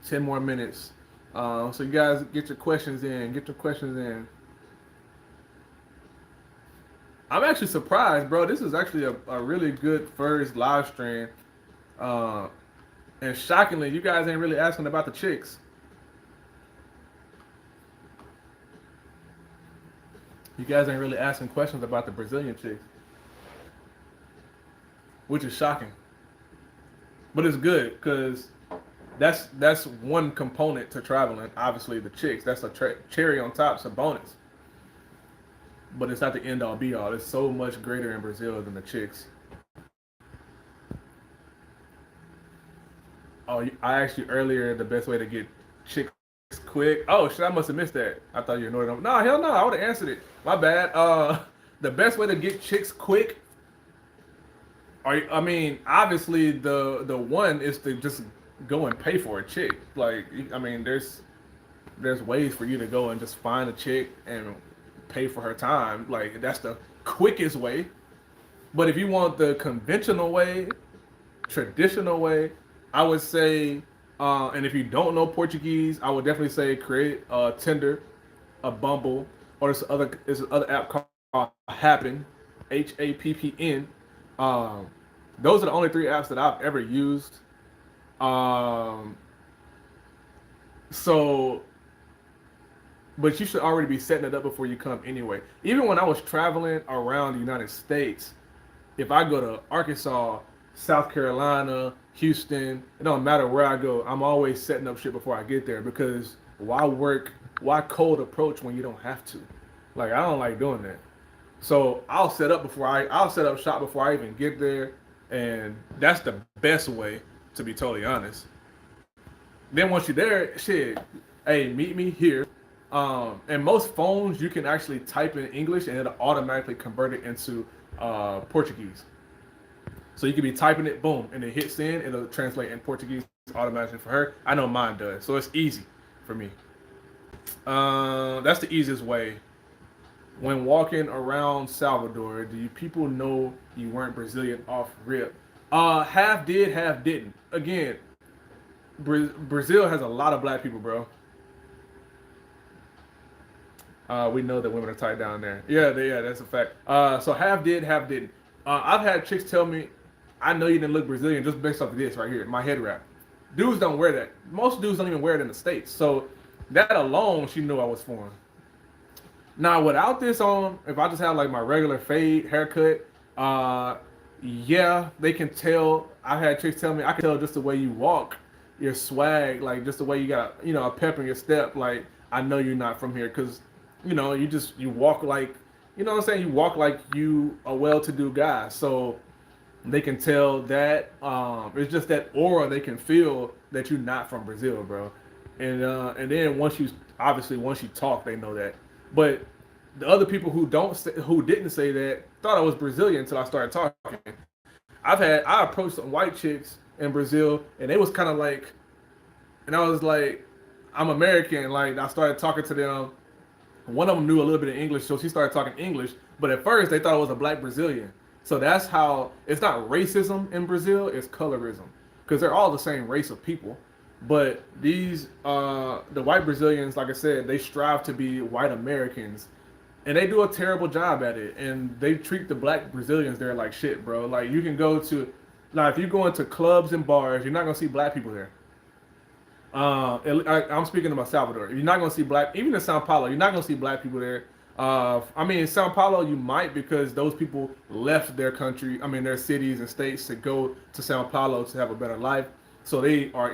10 more minutes. So you guys get your questions in. Get your questions in. I'm actually surprised, bro. This is actually a really good first live stream. Uh, and shockingly, you guys ain't really asking about the chicks. You guys ain't really asking questions about the Brazilian chicks, which is shocking. But it's good because that's one component to traveling. Obviously, the chicks. That's a cherry on top. It's a bonus. But it's not the end all be all. It's so much greater in Brazil than the chicks. Oh, I asked you earlier the best way to get chicks quick. Oh shit, I must have missed that. I thought you ignored them. No, hell no, I would have answered it. My bad. The best way to get chicks quick. I mean, obviously the one is to just go and pay for a chick. Like, I mean, there's ways for you to go and just find a chick and pay for her time. Like that's the quickest way. But if you want the conventional way, traditional way, I would say, and if you don't know Portuguese, I would definitely say create a Tinder, a Bumble, or this other app called Happen, Happn. Um, those are the only three apps that I've ever used. Um, so, but you should already be setting it up before you come anyway. Even when I was traveling around the United States, if I go to Arkansas, South Carolina, Houston, it don't matter where I go, I'm always setting up shit before I get there because why cold approach when you don't have to? Like I don't like doing that. So I'll set up shop before I even get there, and that's the best way to be totally honest. Then once you're there, shit, hey, meet me here. And most phones you can actually type in English and it'll automatically convert it into Portuguese. So you could be typing it, boom, and it hits send, it'll translate in Portuguese automatically for her. I know mine does, so it's easy for me. That's the easiest way. When walking around Salvador, do you people know you weren't Brazilian off rip? Half did, half didn't. Again, Brazil has a lot of black people, bro. We know that women are tight down there. Yeah, that's a fact. So half did, half didn't. I've had chicks tell me, I know you didn't look Brazilian just based off of this right here, my head wrap. Dudes don't wear that. Most dudes don't even wear it in the States. So that alone, she knew I was foreign. Now, without this on, if I just have like my regular fade haircut, yeah, they can tell. I had chicks tell me, I can tell just the way you walk, your swag, like just the way you got, a pep in your step. Like, I know you're not from here because, you walk like, what I'm saying? You walk like you a well-to-do guy. So they can tell that. It's just that aura they can feel that you're not from Brazil, bro. And then once you talk, they know that. But the other people who didn't say that thought I was Brazilian until I started talking. I approached some white chicks in Brazil, and they was kind of like, and I was like, I'm American. Like I started talking to them. One of them knew a little bit of English, so she started talking English. But at first, they thought I was a black Brazilian. So that's how it's not racism in Brazil; it's colorism, because they're all the same race of people. But the white Brazilians, like I said, they strive to be white Americans, and they do a terrible job at it. And they treat the black Brazilians there like shit, bro. Like you can go to, if you go into clubs and bars, you're not gonna see black people there. I'm speaking about Salvador. You're not gonna see black, even in São Paulo. You're not gonna see black people there. In São Paulo, you might because those people left their country, their cities and states to go to São Paulo to have a better life. So they are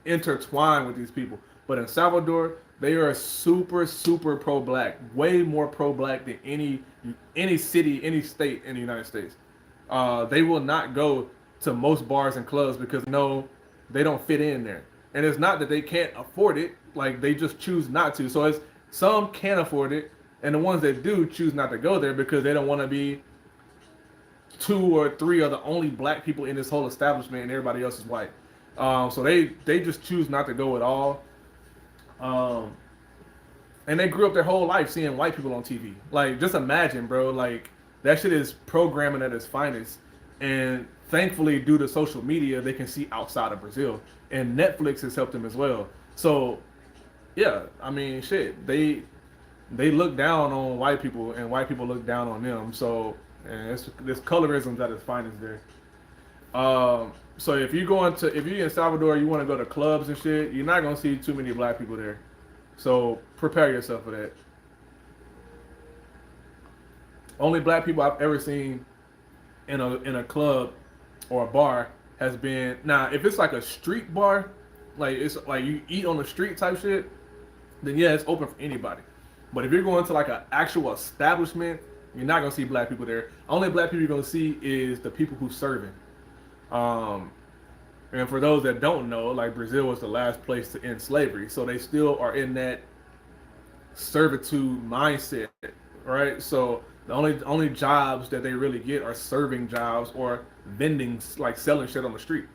intertwined with these people. But in Salvador, they are super, super pro-black, way more pro-black than any city, any state in the United States. They will not go to most bars and clubs because no, they don't fit in there. And it's not that they can't afford it, like they just choose not to. So some can afford it, and the ones that do choose not to go there because they don't want to be 2 or 3 of the only black people in this whole establishment, and everybody else is white. So they just choose not to go at all. And they grew up their whole life seeing white people on TV. Like, just imagine, bro. Like, that shit is programming at its finest. And thankfully, due to social media, they can see outside of Brazil. And Netflix has helped them as well. So, yeah, shit. They look down on white people, and white people look down on them. So, this colorism at its finest there. So if you're in Salvador, you want to go to clubs and shit, you're not gonna see too many black people there. So prepare yourself for that. Only black people I've ever seen in a club or a bar has been, now if it's like a street bar, like it's like you eat on the street type shit, then yeah, it's open for anybody. But if you're going to like an actual establishment, you're not gonna see black people there. Only black people you're gonna see is the people who's serving. And for those that don't know, like Brazil was the last place to end slavery, so they still are in that servitude mindset, right? So the only jobs that they really get are serving jobs or vending, like selling shit on the street.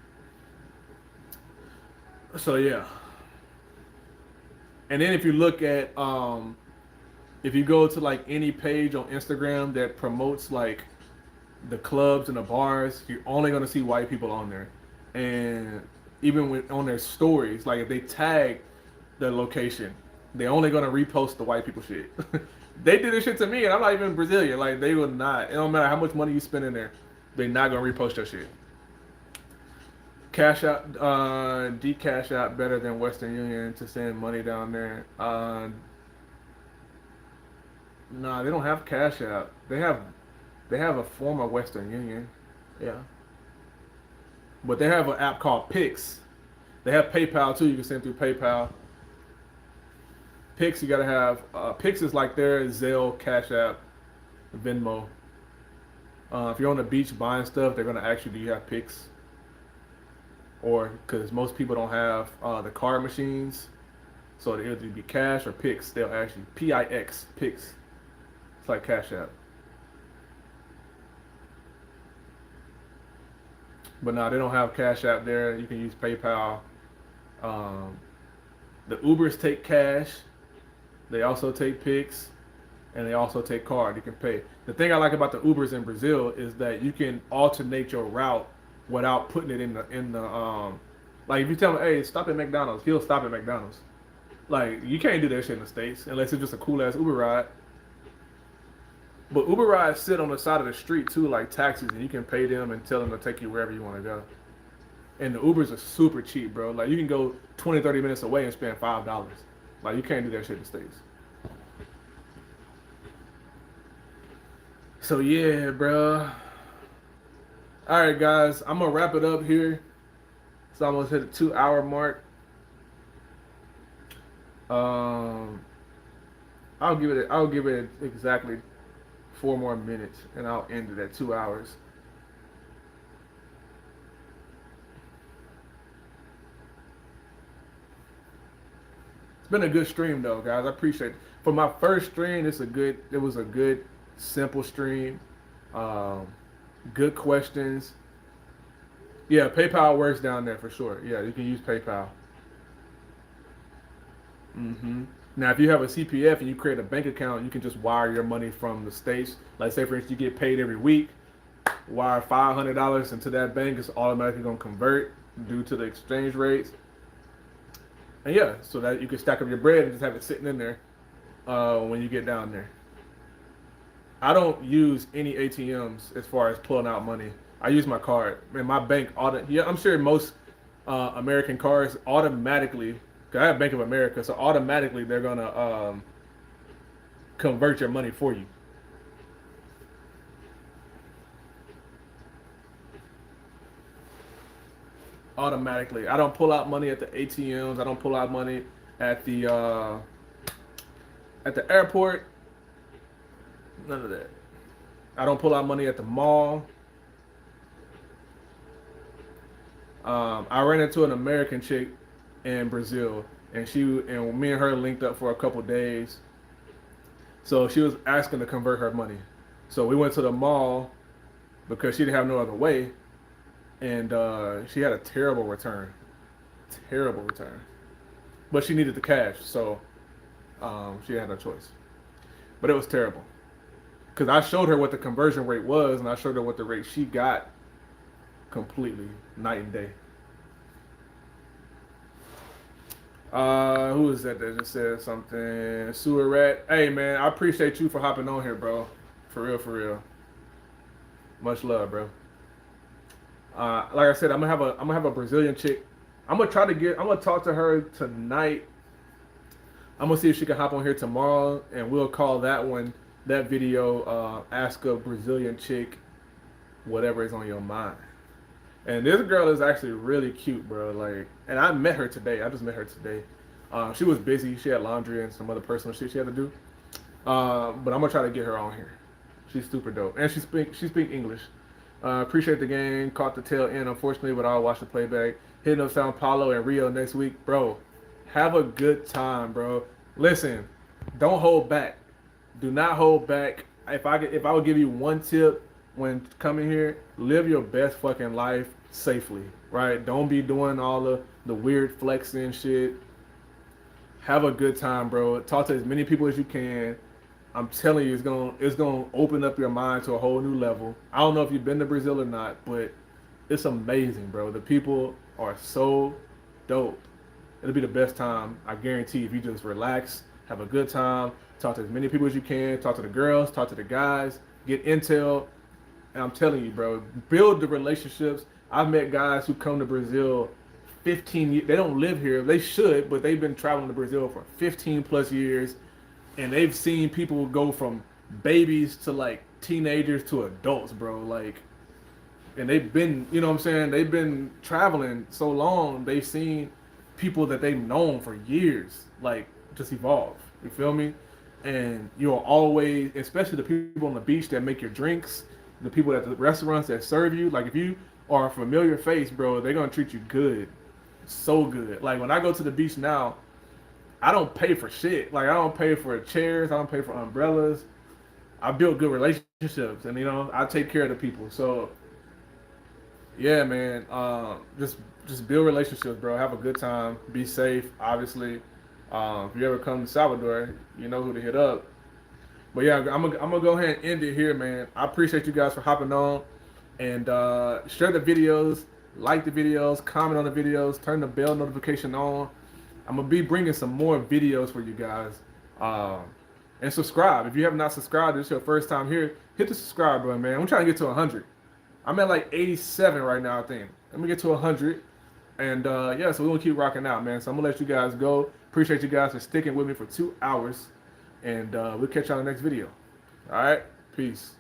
So yeah. And then if you look at if you go to like any page on Instagram that promotes like the clubs and the bars, you're only gonna see white people on there. And even on their stories, like if they tag the location, they're only gonna repost the white people shit. They did this shit to me, and I'm not even Brazilian. Like they would not. It don't matter how much money you spend in there, they're not gonna repost your shit. Cash out, Cash out better than Western Union to send money down there. Nah, they don't have Cash App. They have a form of Western Union. Yeah, but they have an app called Pix. They have PayPal too. You can send through PayPal. Pix, you gotta have. Pix is like their Zelle, Cash App, Venmo. If you're on the beach buying stuff, they're gonna ask you, do you have Pix? Or because most people don't have the card machines, so it'll either be cash or Pix. They'll ask you Pix, Pix. It's like Cash App. But no, they don't have Cash App there. You can use PayPal. Um, the Ubers take cash. They also take Pix, and they also take card. You can pay. The thing I like about the Ubers in Brazil is that you can alternate your route without putting it in the like if you tell him, hey, stop at McDonald's, he'll stop at McDonald's. Like you can't do that shit in the States unless it's just a cool ass Uber ride. But Uber rides sit on the side of the street too, like taxis, and you can pay them and tell them to take you wherever you want to go. And the Ubers are super cheap, bro. Like you can go 20, 30 minutes away and spend $5. Like you can't do that shit in the States. So yeah, bro. All right, guys, I'm gonna wrap it up here. It's almost hit the 2 hour mark. Um, I'll give it exactly 4 more minutes, and I'll end it at 2 hours. It's been a good stream though, guys. I appreciate it. For my first stream, it was a good, simple stream. Um, Good questions. Yeah, PayPal works down there for sure. Yeah, you can use PayPal. Now, if you have a CPF and you create a bank account, you can just wire your money from the States. Like, say, for instance, you get paid every week, wire $500 into that bank, it's automatically going to convert due to the exchange rates. And yeah, so that you can stack up your bread and just have it sitting in there when you get down there. I don't use any ATMs as far as pulling out money. I use my card. And my bank yeah, I'm sure most American cards automatically, cause I have Bank of America, so automatically they're gonna convert your money for you. Automatically. I don't pull out money at the ATMs. I don't pull out money at the airport. None of that. I don't pull out money at the mall. I ran into an American chick in Brazil, and me and her linked up for a couple days. So she was asking to convert her money. So we went to the mall because she didn't have no other way, and she had a terrible return. But she needed the cash, so she had no choice. But it was terrible because I showed her what the conversion rate was, and I showed her what the rate she got. Completely night and day. Who is that just said something? Sewer rat. Hey man, I appreciate you for hopping on here, bro. For real, for real. Much love, bro. Like I said, I'm gonna have a Brazilian chick. I'm gonna talk to her tonight. I'm gonna see if she can hop on here tomorrow, and we'll call that video, ask a Brazilian chick whatever is on your mind. And this girl is actually really cute, bro. Like, and I met her today. I just met her today. She was busy. She had laundry and some other personal shit she had to do. But I'm gonna try to get her on here. She's super dope, and she speak English. Appreciate the game. Caught the tail end, unfortunately, but I'll watch the playback. Hitting up São Paulo and Rio next week, bro. Have a good time, bro. Listen, don't hold back. Do not hold back. If I would give you one tip when coming here, live your best fucking life safely, right? Don't be doing all the weird flexing shit. Have a good time, bro. Talk to as many people as you can. I'm telling you, it's gonna open up your mind to a whole new level. I don't know if you've been to Brazil or not, but it's amazing, bro. The people are so dope. It'll be the best time, I guarantee, if you just relax, have a good time, talk to as many people as you can, talk to the girls, talk to the guys, get intel. And I'm telling you, bro, build the relationships I've met guys who come to Brazil 15 years. They don't live here. They should, but they've been traveling to Brazil for 15 plus years, and they've seen people go from babies to like teenagers to adults, bro. Like, and they've been, you know what I'm saying? They've been traveling so long. They've seen people that they've known for years, like, just evolve. You feel me? And you'll always, especially the people on the beach that make your drinks, the people at the restaurants that serve you. Like, if you are a familiar face, bro, they're gonna treat you good, so good. Like when I go to the beach now, I don't pay for shit. Like I don't pay for chairs, I don't pay for umbrellas. I build good relationships, and I take care of the people. So yeah, man. Just build relationships, bro. Have a good time. Be safe, obviously. If you ever come to Salvador, you know who to hit up. But yeah, I'm gonna go ahead and end it here, man. I appreciate you guys for hopping on, and share the videos, like the videos, comment on the videos, turn the bell notification on. I'm gonna be bringing some more videos for you guys, and subscribe. If you have not subscribed, this is your first time here, hit the subscribe button, man. I'm trying to get to 100. I'm at like 87 right now, I think. Let me get to 100. And yeah, so we're going to keep rocking out, man. So I'm going to let you guys go. Appreciate you guys for sticking with me for 2 hours. And we'll catch y'all in the next video. All right? Peace.